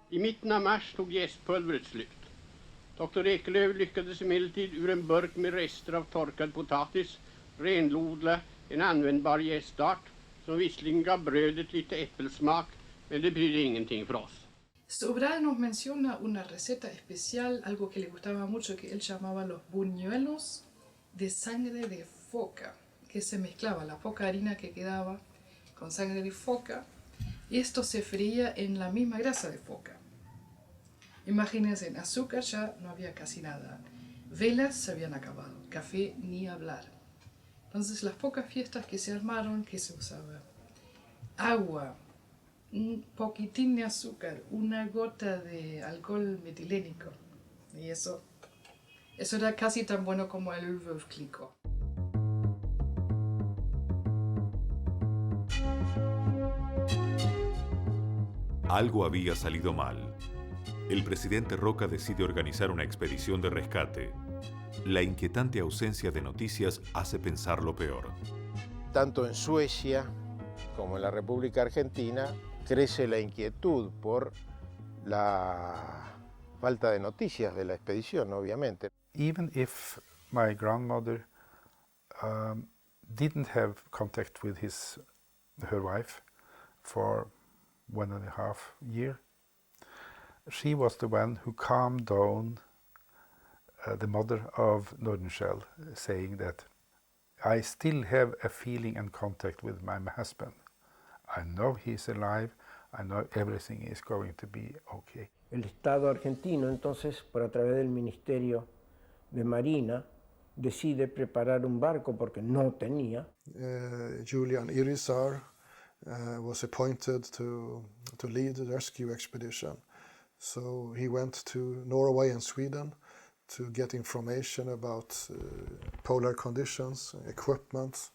I mitten av mars tog jästpulvret slut. Dr. Ekelöf lyckades emellertid ur en burk med rester av torkad potatis renlodla en användbar jästart som visserligen gav brödet lite äppelsmak, men det brydde ingenting för oss. Sobral nos menciona una receta especial, algo que le gustaba mucho, que él llamaba los buñuelos de sangre de foca, que se mezclaba la poca harina que quedaba con sangre de foca, y esto se freía en la misma grasa de foca. Imagínense, en azúcar ya no había casi nada, velas se habían acabado, café ni hablar. Entonces las pocas fiestas que se armaron, ¿qué se usaba? Agua, un poquitín de azúcar, una gota de alcohol metilénico. Y eso era casi tan bueno como el Veuve Clicquot. Algo había salido mal. El presidente Roca decide organizar una expedición de rescate. La inquietante ausencia de noticias hace pensar lo peor. Tanto en Suecia como en la República Argentina crece la inquietud por la falta de noticias de la expedición, obviamente. Even if my grandmother didn't have contact with her wife for 1.5 years, she was the one who calmed down the mother of Nordenskjöld, saying that I still have a feeling and contact with my husband. I know he's alive, I know everything is going to be okay. El Estado argentino, entonces, por a través del Ministerio de Marina, decide preparar un barco porque no tenía. Julian Irisar was appointed to lead the rescue expedition. So he went to Norway and Sweden to get information about polar conditions, equipment,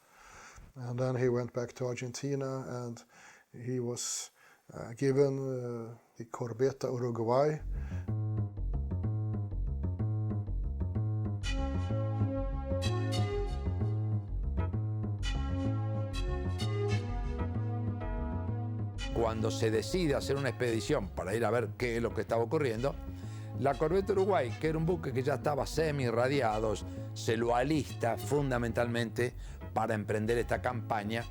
and then he went back to Argentina and he was given the Corbeta Uruguay. Cuando se decide hacer una expedición para ir a ver qué es lo que estaba ocurriendo, la Corbeta Uruguay, que era un buque que ya estaba semi-irradiado, se lo alista fundamentalmente para emprender esta campaña.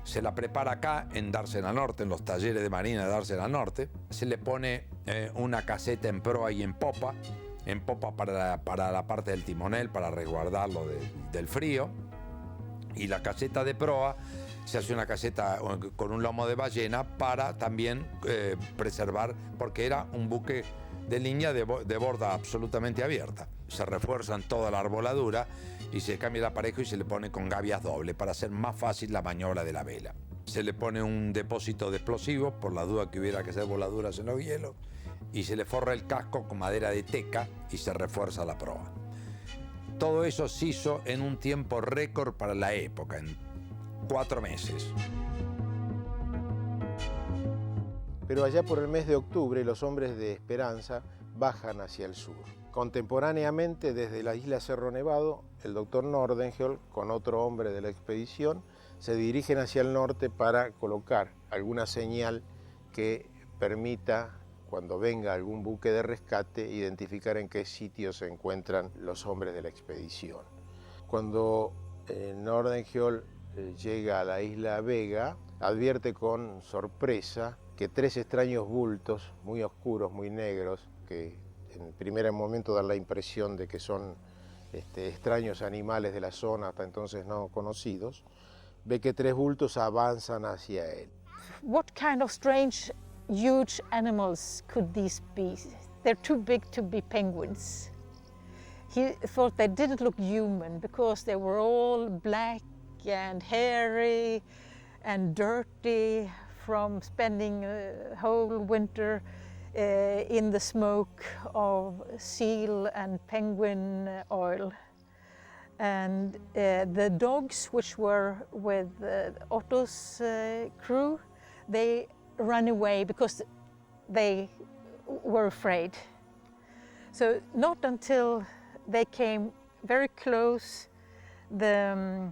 Se la prepara acá en Dársena Norte, en los talleres de marina de Dársena Norte. Se le pone una caseta en proa y en popa para la parte del timonel, para resguardarlo del frío. Y la caseta de proa se hace una caseta con un lomo de ballena para también preservar, porque era un buque de línea de borda absolutamente abierta. Se refuerzan toda la arboladura y se cambia el aparejo y se le pone con gavias doble para hacer más fácil la maniobra de la vela. Se le pone un depósito de explosivos por la duda que hubiera que hacer voladuras en los hielos y se le forra el casco con madera de teca y se refuerza la proa. Todo eso se hizo en un tiempo récord para la época, en 4 meses. Pero allá por el mes de octubre los hombres de Esperanza bajan hacia el sur. Contemporáneamente, desde la isla Cerro Nevado, el doctor Nordenskjöld, con otro hombre de la expedición, se dirigen hacia el norte para colocar alguna señal que permita, cuando venga algún buque de rescate, identificar en qué sitio se encuentran los hombres de la expedición. Cuando Nordenskjöld llega a la isla Vega, advierte con sorpresa que 3 extraños bultos, muy oscuros, muy negros, que en el primer momento dan la impresión de que son extraños animales de la zona, hasta entonces no conocidos, ve que 3 bultos avanzan hacia él. What kind of strange, huge animals could these be? They're too big to be penguins. He thought they didn't look human because they were all black and hairy and dirty from spending a whole winter in the smoke of seal and penguin oil. And the dogs which were with Otto's crew, they ran away because they were afraid. So not until they came very close, the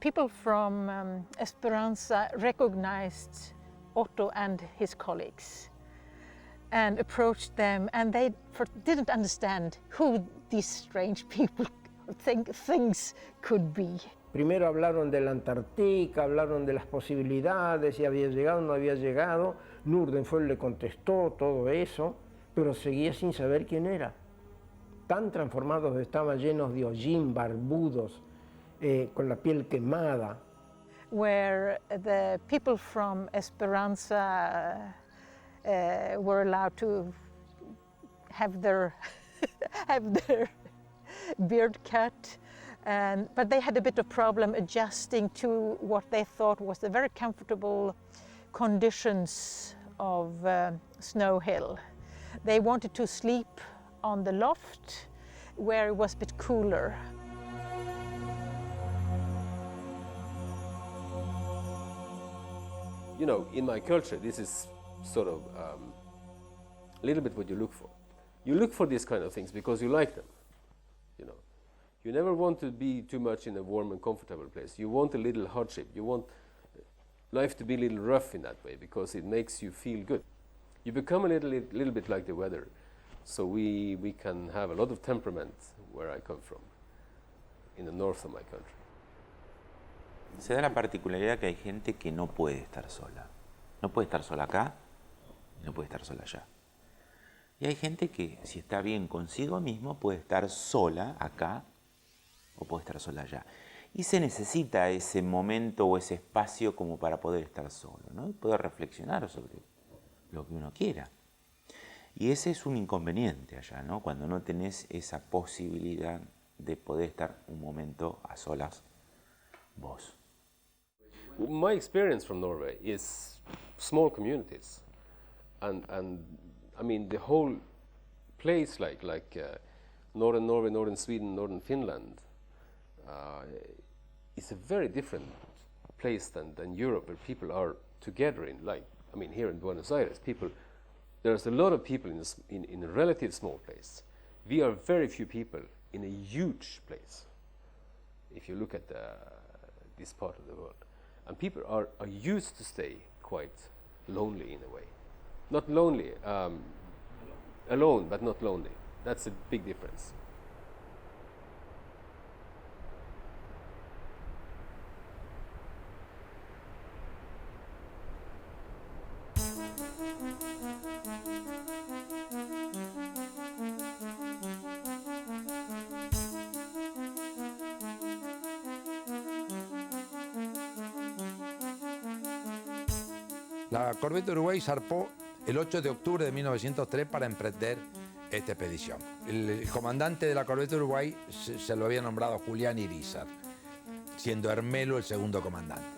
people from Esperanza recognized Otto and his colleagues and approached them, and they didn't understand who these strange people things could be. Primero hablaron de la Antártica, hablaron de las posibilidades, si había llegado o no había llegado. Nordenskjöld le contestó todo eso, pero seguía sin saber quién era. Tan transformados estaban, llenos de hollín, barbudos, con la piel quemada. Where the people from Esperanza were allowed to have their beard cut, but they had a bit of problem adjusting to what they thought was the very comfortable conditions of Snow Hill. They wanted to sleep on the loft where it was a bit cooler. You know, in my culture, this is sort of a little bit what you look for. You look for these kind of things because you like them, you know. You never want to be too much in a warm and comfortable place. You want a little hardship. You want life to be a little rough in that way because it makes you feel good. You become a little bit like the weather. So we can have a lot of temperament where I come from, in the north of my country. Se da la particularidad que hay gente que no puede estar sola. No puede estar sola acá y no puede estar sola allá. Y hay gente que, si está bien consigo mismo, puede estar sola acá o puede estar sola allá. Y se necesita ese momento o ese espacio como para poder estar solo, ¿no? Y poder reflexionar sobre lo que uno quiera. Y ese es un inconveniente allá, ¿no? Cuando no tenés esa posibilidad de poder estar un momento a solas vos. My experience from Norway is small communities, and I mean the whole place, like northern Norway, northern Sweden, northern Finland, is a very different place than Europe, where people are together in, like, I mean, here in Buenos Aires, there's a lot of people in a relative small place. We are very few people in a huge place, if you look at this part of the world. And people are used to stay quite lonely in a way. Not lonely, alone, but not lonely. That's a big difference. La Corvette Uruguay zarpó el 8 de octubre de 1903 para emprender esta expedición. El comandante de la Corvette Uruguay se lo había nombrado Julián Irízar, siendo Hermelo el segundo comandante.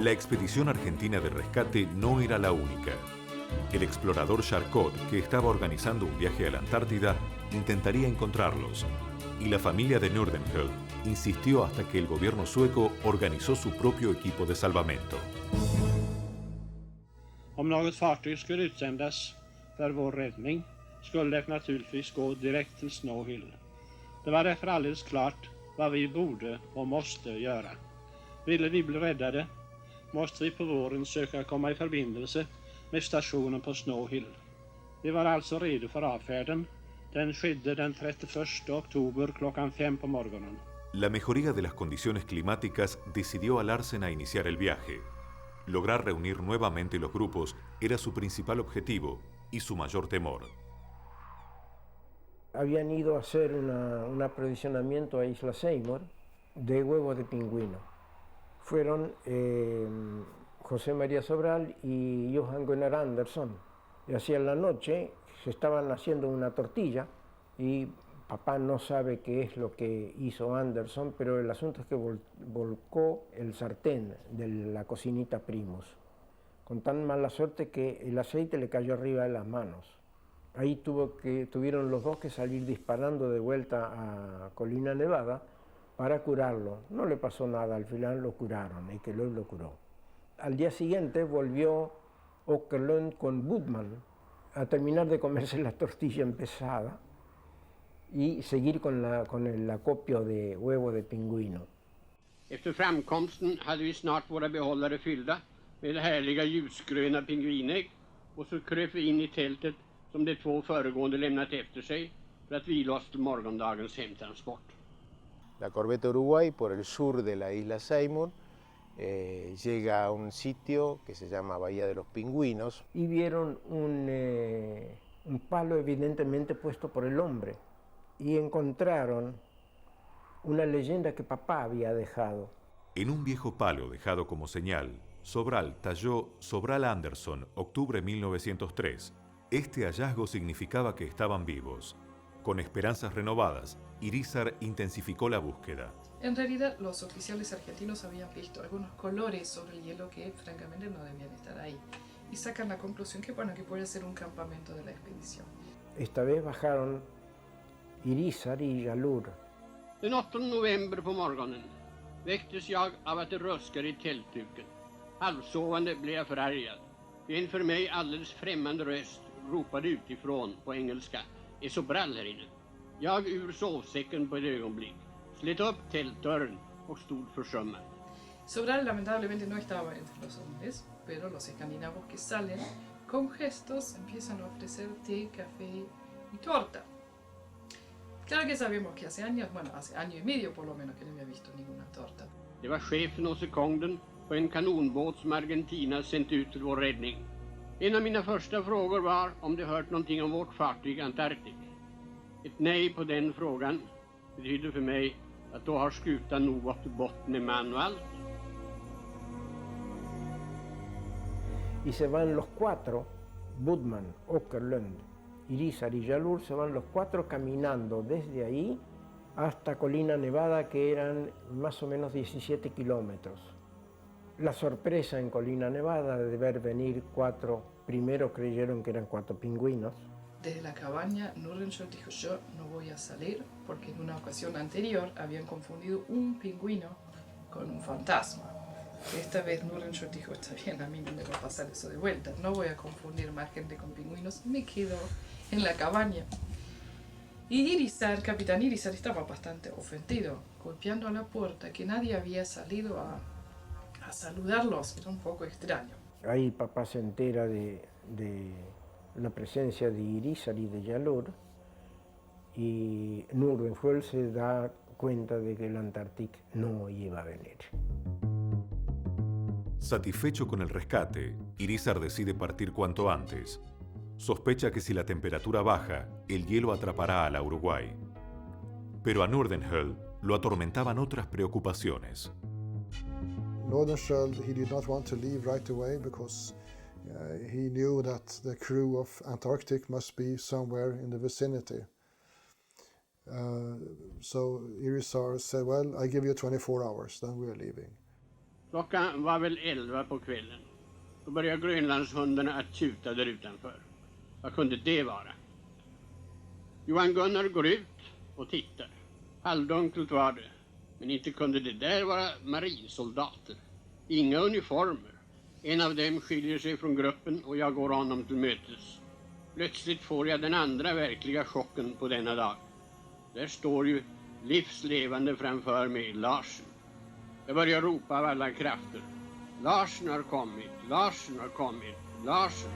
La expedición argentina de rescate no era la única. El explorador Charcot, que estaba organizando un viaje a la Antártida, intentaría encontrarlos, y la familia de Nordenskiöld insistió hasta que el gobierno sueco organizó su propio equipo de salvamento. Om något fartyg skulle utsändas för vår räddning skulle det naturligtvis gå direkt till Snow Hill. Det var därför alldeles klart vad vi borde och måste göra. Ville vi bli räddade måste vi på våren söka komma i förbindelse med stationen på Snow Hill. Vi var alltså redo för avfärden. Den skedde den 31 oktober klockan 5 på morgonen. La mejoría de las condiciones climáticas decidió a Larsen a iniciar el viaje. Lograr reunir nuevamente los grupos era su principal objetivo y su mayor temor. Habían ido a hacer un aprovisionamiento a Isla Seymour de huevos de pingüino. Fueron José María Sobral y Johan Gunnar Andersson. Y hacia la noche se estaban haciendo una tortilla y papá no sabe qué es lo que hizo Andersson, pero el asunto es que volcó el sartén de la cocinita Primus, con tan mala suerte que el aceite le cayó arriba de las manos. Ahí tuvieron los dos que salir disparando de vuelta a Colina Nevada para curarlo. No le pasó nada, al final lo curaron, Ekelöf lo curó. Al día siguiente volvió Åkerlund con Budman a terminar de comerse la tortilla empezada y seguir con el acopio de huevo de pingüino. Efter framkomsten hade vi snart våra behållare fyllda med härliga ljusgröna pingvinägg och så kröp vi in i tältet som de två föregående lämnat efter sig för att vila oss till morgondagens hemtransport. La corbeta Uruguay, por el sur de la isla Seymour, llega a un sitio que se llama Bahía de los Pingüinos. Y vieron un palo evidentemente puesto por el hombre y encontraron una leyenda que papá había dejado. En un viejo palo dejado como señal, Sobral talló Sobral Andersson, octubre 1903. Este hallazgo significaba que estaban vivos. Con esperanzas renovadas, Irízar intensificó la búsqueda. En realidad, los oficiales argentinos habían visto algunos colores sobre el hielo que francamente no debían estar ahí. Y sacan la conclusión que, que puede ser un campamento de la expedición. Esta vez bajaron Irízar y Jalur. Den 8 november på morgonen väcktes jag av att det röskade i tältduken. Halvsovande blev jag förargad. En för mig alldeles främmande röst ropade utifrån på engelska. Är Sobral här inne? Jag ur sovsäcken på ett ögonblick. Slet upp tältdörren och stod försummad. Sobral lamentablemente no estaba entre los hombres, pero los escandinavos que salen con gestos empiezan a ofrecer té, café y torta. Claro que sabemos que hace año y medio por lo menos que no había visto ninguna torta. Det var chefen och sekonden på en kanonbåt som Argentina sänt ut till vår räddning. En av mina första frågor var om de hört någonting om vårt fartyg Antarktik. Ett nej på den frågan betydde för mig att då har skutan nog gått till botten med man och allt. Y se van los cuatro, Budman, Åkerlund, Irízar y Jalur, se van los cuatro caminando desde ahí hasta Colina Nevada, que eran más o menos 17 kilómetros. La sorpresa en Colina Nevada de ver venir cuatro, primero creyeron que eran cuatro pingüinos. Desde la cabaña, Nordenskiöld dijo: yo no voy a salir porque en una ocasión anterior habían confundido un pingüino con un fantasma. Esta vez Nordenskiöld dijo: está bien, a mí no me va a pasar eso de vuelta, no voy a confundir más gente con pingüinos, me quedo en la cabaña. Y Irízar, capitán Irízar, estaba bastante ofendido, golpeando a la puerta, que nadie había salido a saludarlos, era un poco extraño. Ahí papá se entera de la presencia de Irízar y de Jalur, y Nordenskiöld se da cuenta de que el Antarctic no iba a venir. Satisfecho con el rescate, Irízar decide partir cuanto antes. Sospecha que si la temperatura baja, el hielo atrapará a la Uruguay. Pero a Nordenskiöld lo atormentaban otras preocupaciones. Nordenskiöld, he did not want to leave right away because he knew that the crew of Antarctic must be somewhere in the vicinity. So Irízar said, well, I give you 24 hours, then we're leaving. Klockan var väl 11 på kvällen. Då började Grönlandshundarna att tjuta där utanför. Vad kunde det vara? Johan Gunnar går ut och tittar. Halvdunkelt var det. Men inte kunde det där vara marinsoldater. Inga uniformer. En av dem skiljer sig från gruppen och jag går honom till mötes. Plötsligt får jag den andra verkliga chocken på denna dag. Där står ju livslevande framför mig Larsen. Jag börjar ropa av alla krafter. Larsen har kommit, Larsen har kommit, Larsen.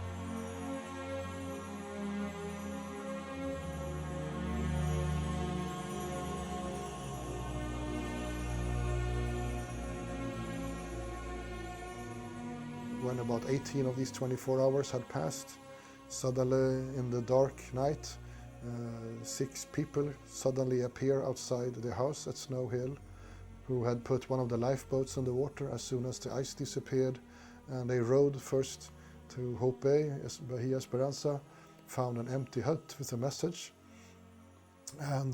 When about 18 of these 24 hours had passed, suddenly in the dark night, 6 people suddenly appear outside the house at Snow Hill, who had put one of the lifeboats in the water as soon as the ice disappeared, and they rowed first to Hope Bay, Bahia Esperanza, found an empty hut with a message, and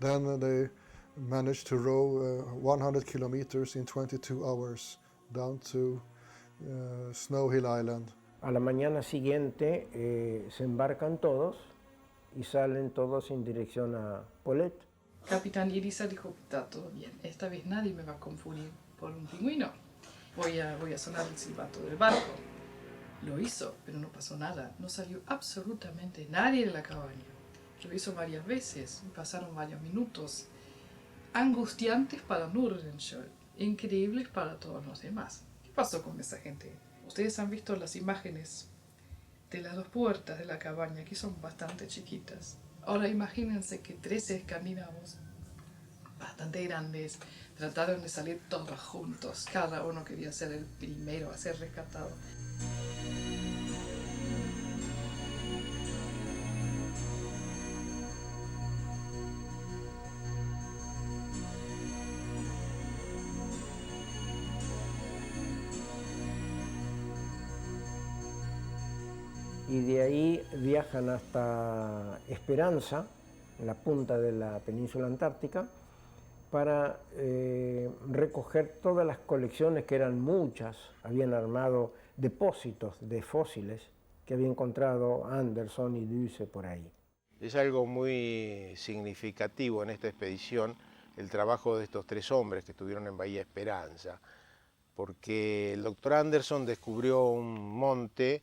then they managed to row 100 kilometers in 22 hours down to Snow Hill Island. A la mañana siguiente se embarcan todos y salen todos en dirección a Paulet. Capitán Iriza dijo, está todo bien, esta vez nadie me va a confundir por un pingüino. Voy a sonar el silbato del barco. Lo hizo, pero no pasó nada. No salió absolutamente nadie de la cabaña. Lo hizo varias veces y pasaron varios minutos. Angustiantes para Nordenskiöld, increíbles para todos los demás. ¿Qué pasó con esa gente? Ustedes han visto las imágenes de las 2 puertas de la cabaña, que son bastante chiquitas. Ahora imagínense que 13 escandinavos, bastante grandes, trataron de salir todos juntos. Cada uno quería ser el primero a ser rescatado. Y de ahí viajan hasta Esperanza, en la punta de la península antártica, para recoger todas las colecciones, que eran muchas. Habían armado depósitos de fósiles que había encontrado Anderson y Düse por ahí. Es algo muy significativo en esta expedición el trabajo de estos 3 hombres que estuvieron en Bahía Esperanza, porque el doctor Anderson descubrió un monte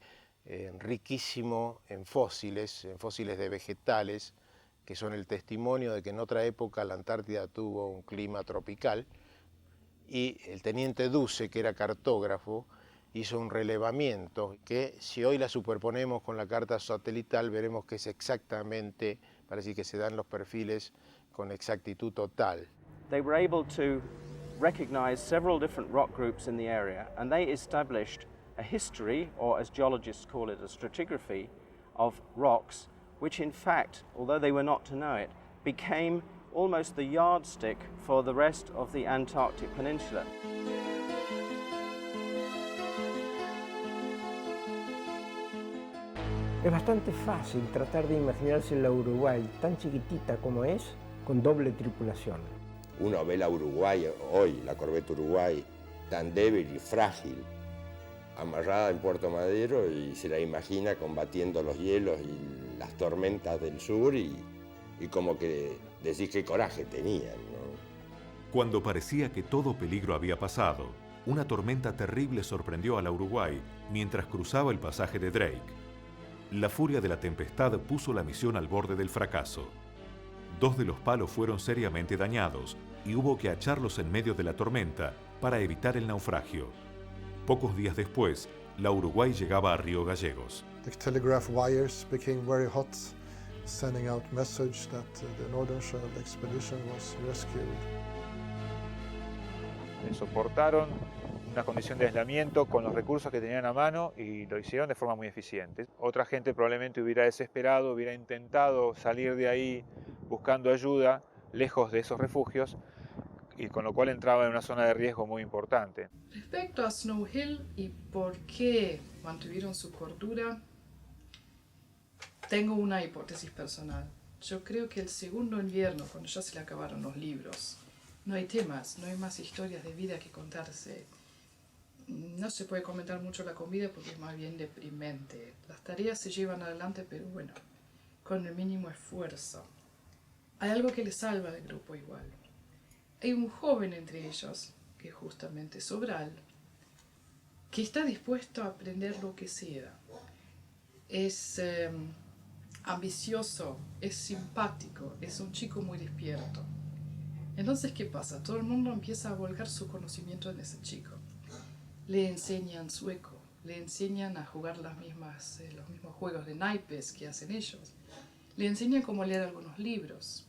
riquísimo en fósiles de vegetales, que son el testimonio de que en otra época la Antártida tuvo un clima tropical, y el teniente Düse, que era cartógrafo, hizo un relevamiento que, si hoy la superponemos con la carta satelital, veremos que es exactamente, parece que se dan los perfiles con exactitud total. They were able to recognize several different rock groups in the area, and they established a history, or as geologists call it, a stratigraphy of rocks, which in fact, although they were not to know it, became almost the yardstick for the rest of the Antarctic Peninsula. Es bastante fácil tratar de imaginarse la Uruguay, tan chiquitita como es, con doble tripulación. Uno ve la Uruguay hoy, la corbeta Uruguay, tan débil y frágil, amarrada en Puerto Madero, y se la imagina combatiendo los hielos y las tormentas del sur, y como que decís qué coraje tenían, ¿no? Cuando parecía que todo peligro había pasado, una tormenta terrible sorprendió a la Uruguay mientras cruzaba el pasaje de Drake. La furia de la tempestad puso la misión al borde del fracaso. 2 de los palos fueron seriamente dañados y hubo que echarlos en medio de la tormenta para evitar el naufragio. Pocos días después, la Uruguay llegaba a Río Gallegos. The telegraph wires became very hot, sending out message that the Nordenskiöld expedition was rescued. Soportaron una condición de aislamiento con los recursos que tenían a mano y lo hicieron de forma muy eficiente. Otra gente probablemente hubiera desesperado, hubiera intentado salir de ahí buscando ayuda lejos de esos refugios, y con lo cual entraba en una zona de riesgo muy importante. Respecto a Snow Hill y por qué mantuvieron su cordura, tengo una hipótesis personal. Yo creo que el segundo invierno, cuando ya se le acabaron los libros, no hay temas, no hay más historias de vida que contarse. no se puede comentar mucho la comida porque es más bien deprimente. Las tareas se llevan adelante, pero bueno, con el mínimo esfuerzo. Hay algo que les salva al grupo igual. Hay un joven entre ellos, que es justamente Sobral, que está dispuesto a aprender lo que sea. Es ambicioso, es simpático, es un chico muy despierto. Entonces, ¿qué pasa? Todo el mundo empieza a volcar su conocimiento en ese chico. Le enseñan sueco, le enseñan a jugar los mismos juegos de naipes que hacen ellos. Le enseñan cómo leer algunos libros.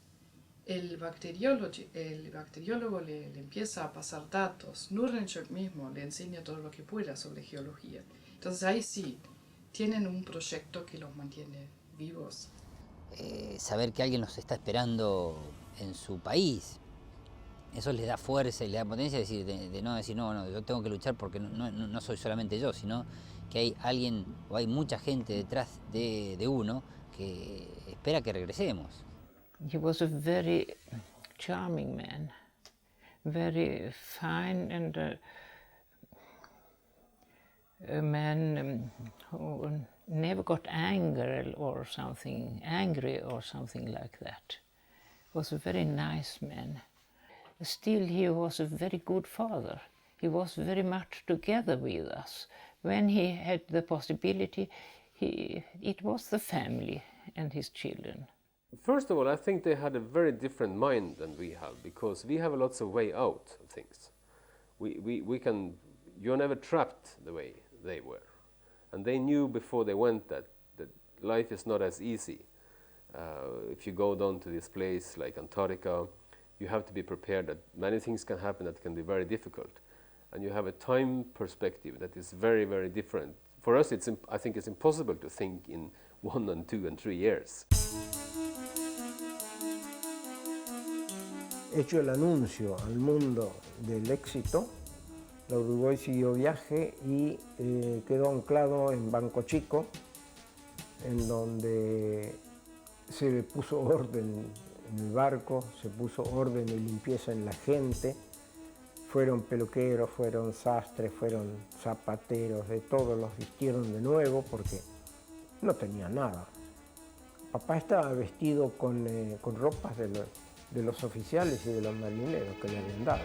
El bacteriólogo le empieza a pasar datos. Nordenskiöld mismo le enseña todo lo que pueda sobre geología. Entonces ahí sí, tienen un proyecto que los mantiene vivos. Saber que alguien los está esperando en su país, eso les da fuerza y les da potencia de no decir, no, yo tengo que luchar porque no soy solamente yo, sino que hay alguien o hay mucha gente detrás de uno que espera que regresemos. He was a very charming man, very fine, and a man who never got angry or something like that. Was a very nice man. Still, he was a very good father. He was very much together with us. When he had the possibility, it was the family and his children. First of all, I think they had a very different mind than we have, because we have lots of way out of things. You're never trapped the way they were. And they knew before they went that life is not as easy. If you go down to this place like Antarctica, you have to be prepared that many things can happen that can be very difficult. And you have a time perspective that is very, very different. For us, I think it's impossible to think in 1 and 2 and 3 years. Hecho el anuncio al mundo del éxito, la Uruguay siguió viaje y quedó anclado en Banco Chico, en donde se puso orden en el barco, se puso orden y limpieza en la gente. Fueron peluqueros, fueron sastres, fueron zapateros, de todos los vistieron de nuevo porque no tenían nada. Papá estaba vestido con ropas de los oficiales y de los marineros que le habían dado.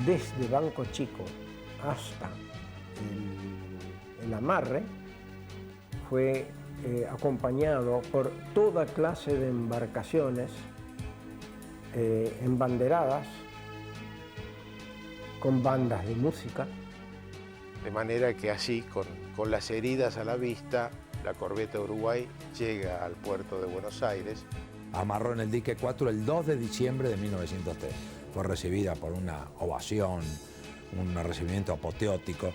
Desde Banco Chico hasta el amarre fue acompañado por toda clase de embarcaciones embanderadas con bandas de música. De manera que así, con las heridas a la vista, la corbeta Uruguay llega al puerto de Buenos Aires. Amarró en el dique 4 el 2 de diciembre de 1903. Fue recibida por una ovación, un recibimiento apoteótico.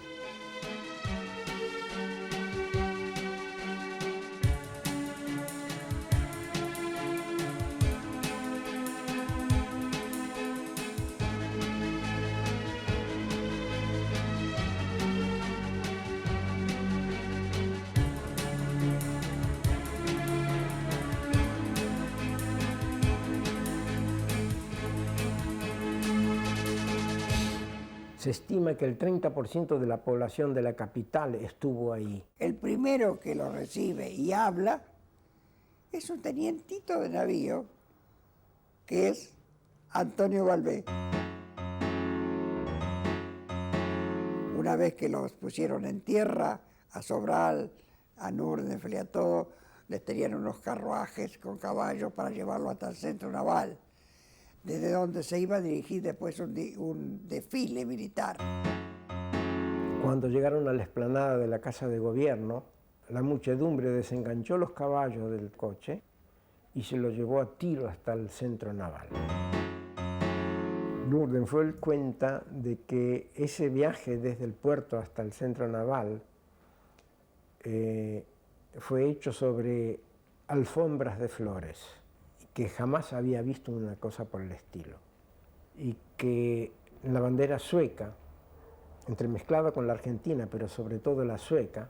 Se estima que el 30% de la población de la capital estuvo ahí. El primero que lo recibe y habla es un tenientito de navío, que es Antonio Valvé. Una vez que los pusieron en tierra, a Sobral, a Nordenskiöld y a todo, les tenían unos carruajes con caballos para llevarlo hasta el centro naval, desde donde se iba a dirigir después un desfile militar. Cuando llegaron a la explanada de la Casa de Gobierno, la muchedumbre desenganchó los caballos del coche y se los llevó a tiro hasta el centro naval. Nordenskiöld cuenta de que ese viaje desde el puerto hasta el centro naval fue hecho sobre alfombras de flores, que jamás había visto una cosa por el estilo, y que la bandera sueca, entremezclada con la argentina, pero sobre todo la sueca,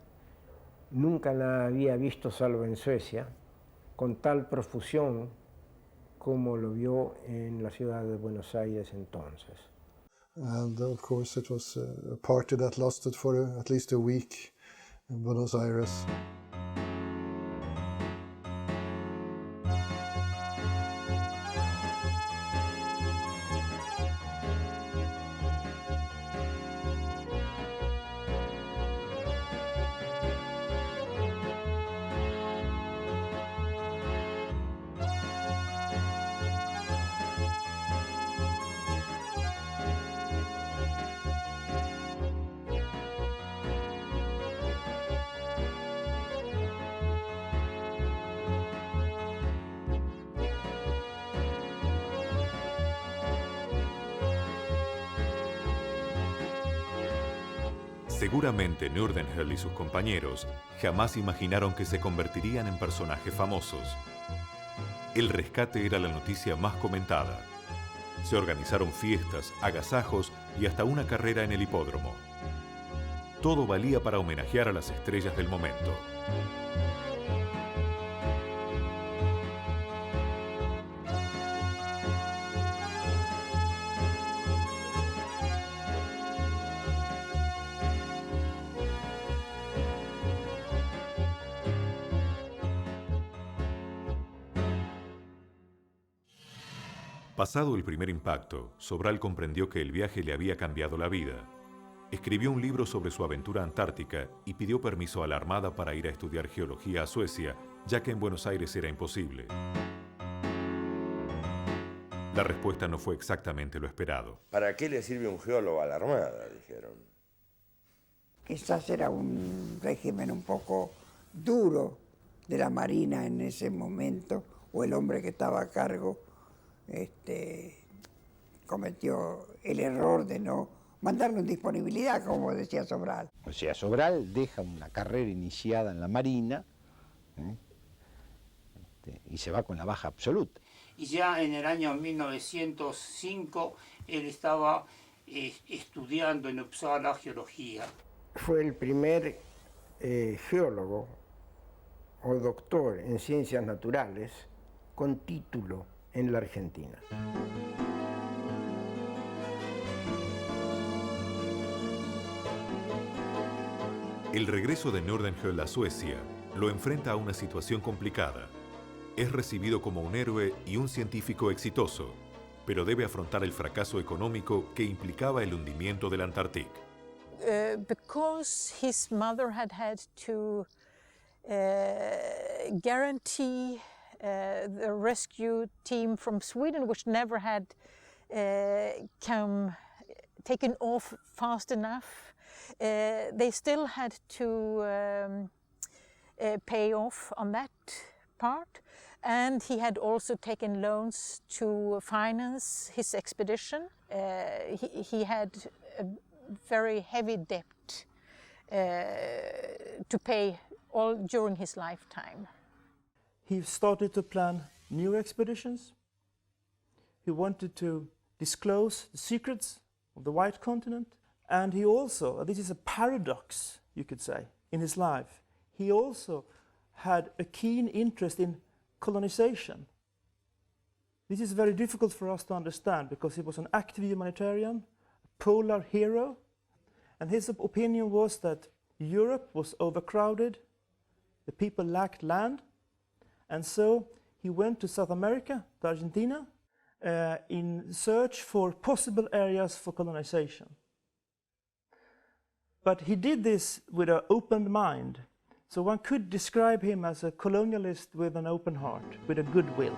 Nunca la había visto, salvo en Suecia, con tal profusión como lo vio en la ciudad de Buenos Aires entonces. And of course it was a party that lasted for at least a week in Buenos Aires. Seguramente Nordenskiöld y sus compañeros jamás imaginaron que se convertirían en personajes famosos. El rescate era la noticia más comentada. Se organizaron fiestas, agasajos y hasta una carrera en el hipódromo. Todo valía para homenajear a las estrellas del momento. Pasado el primer impacto, Sobral comprendió que el viaje le había cambiado la vida. Escribió un libro sobre su aventura antártica y pidió permiso a la Armada para ir a estudiar geología a Suecia, ya que en Buenos Aires era imposible. La respuesta no fue exactamente lo esperado. ¿Para qué le sirve un geólogo a la Armada?, dijeron. Quizás era un régimen un poco duro de la Marina en ese momento, o el hombre que estaba a cargo cometió el error de no mandarlo en disponibilidad, como decía Sobral. O sea, Sobral deja una carrera iniciada en la Marina y se va con la baja absoluta. Y ya en el año 1905 él estaba estudiando en Uppsala geología. Fue el primer geólogo o doctor en ciencias naturales con título en la Argentina. El regreso de Nordenskiöld a Suecia lo enfrenta a una situación complicada. Es recibido como un héroe y un científico exitoso, pero debe afrontar el fracaso económico que implicaba el hundimiento del Antarctic. Because his mother had to guarantee the rescue team from Sweden, which never had taken off fast enough. They still had to pay off on that part, and he had also taken loans to finance his expedition. He had a very heavy debt to pay all during his lifetime. He started to plan new expeditions. He wanted to disclose the secrets of the White Continent. And he also, this is a paradox, you could say, in his life, he also had a keen interest in colonization. This is very difficult for us to understand because he was an active humanitarian, a polar hero, and his opinion was that Europe was overcrowded, the people lacked land, and so he went to South America, to Argentina, in search for possible areas for colonization. But he did this with an open mind, so one could describe him as a colonialist with an open heart, with a good will.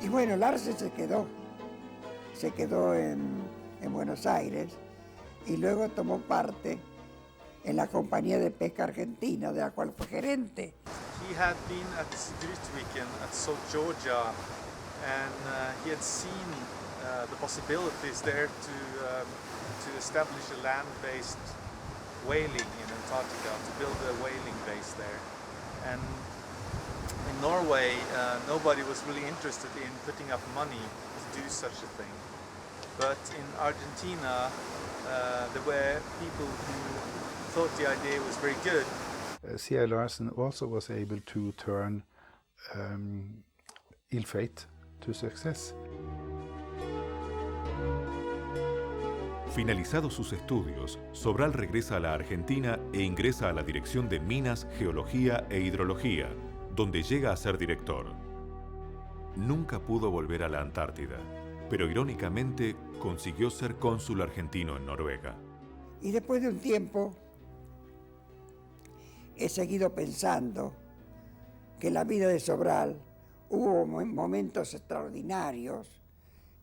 Y bueno, Larsen se quedó en Buenos Aires y luego tomó parte en la Compañía de Pesca Argentina, de la cual fue gerente. He had been at Grytviken at South Georgia, and he had seen the possibilities there to establish a land-based whaling in Antarctica, to build a whaling base there. And in Norway, nobody was really interested in putting up money to do such a thing. But in Argentina, There were people who thought the idea was very good. C.A. Larsen also was able to turn ill fate to success. Finalizados sus estudios, Sobral regresa a la Argentina e ingresa a la Dirección de Minas, Geología e Hidrología, donde llega a ser director. Nunca pudo volver a la Antártida, pero irónicamente consiguió ser cónsul argentino en Noruega. Y después de un tiempo he seguido pensando que en la vida de Sobral hubo momentos extraordinarios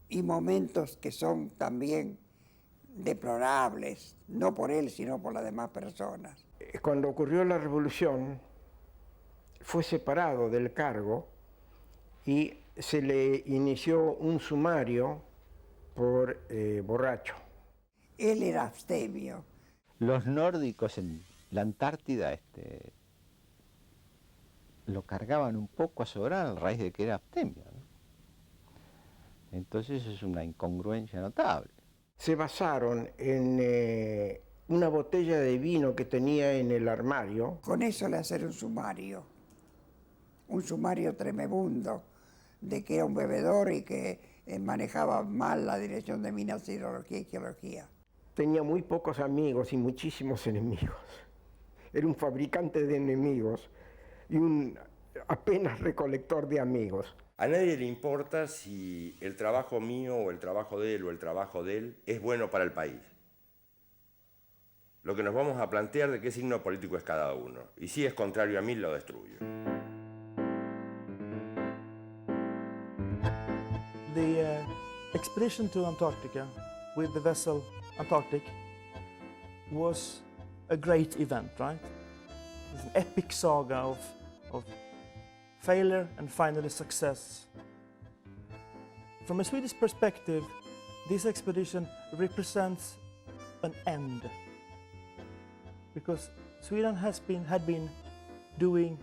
y momentos que son también deplorables, no por él, sino por las demás personas. Cuando ocurrió la revolución, fue separado del cargo y se le inició un sumario por borracho. Él era abstemio. Los nórdicos en la Antártida lo cargaban un poco a Sobral a raíz de que era abstemio, ¿no? Entonces es una incongruencia notable. Se basaron en una botella de vino que tenía en el armario. Con eso le hacen un sumario tremebundo, de que era un bebedor y que manejaba mal la Dirección de Minas, Hidrología y Geología. Tenía muy pocos amigos y muchísimos enemigos. Era un fabricante de enemigos y un apenas recolector de amigos. A nadie le importa si el trabajo mío o el trabajo de él o el trabajo de él es bueno para el país. Lo que nos vamos a plantear de qué signo político es cada uno. Y si es contrario a mí, lo destruyo. The expedition to Antarctica with the vessel Antarctic was a great event, right? It was an epic saga of failure and finally success. From a Swedish perspective, this expedition represents an end, because Sweden had been doing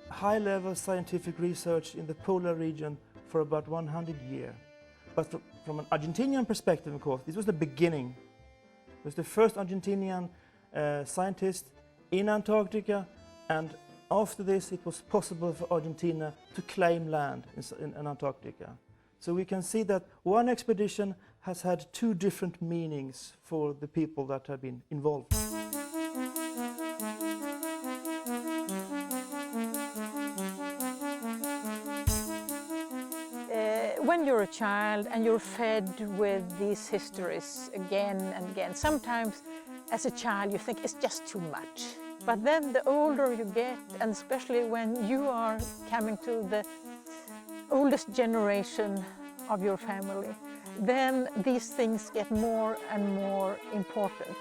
high-level scientific research in the polar region for about 100 years. But from an Argentinian perspective, of course, this was the beginning. It was the first Argentinian scientist in Antarctica, and after this it was possible for Argentina to claim land in Antarctica. So we can see that one expedition has had two different meanings for the people that have been involved. When you're a child and you're fed with these histories again and again, sometimes as a child you think it's just too much. But then the older you get, and especially when you are coming to the oldest generation of your family, then these things get more and more important.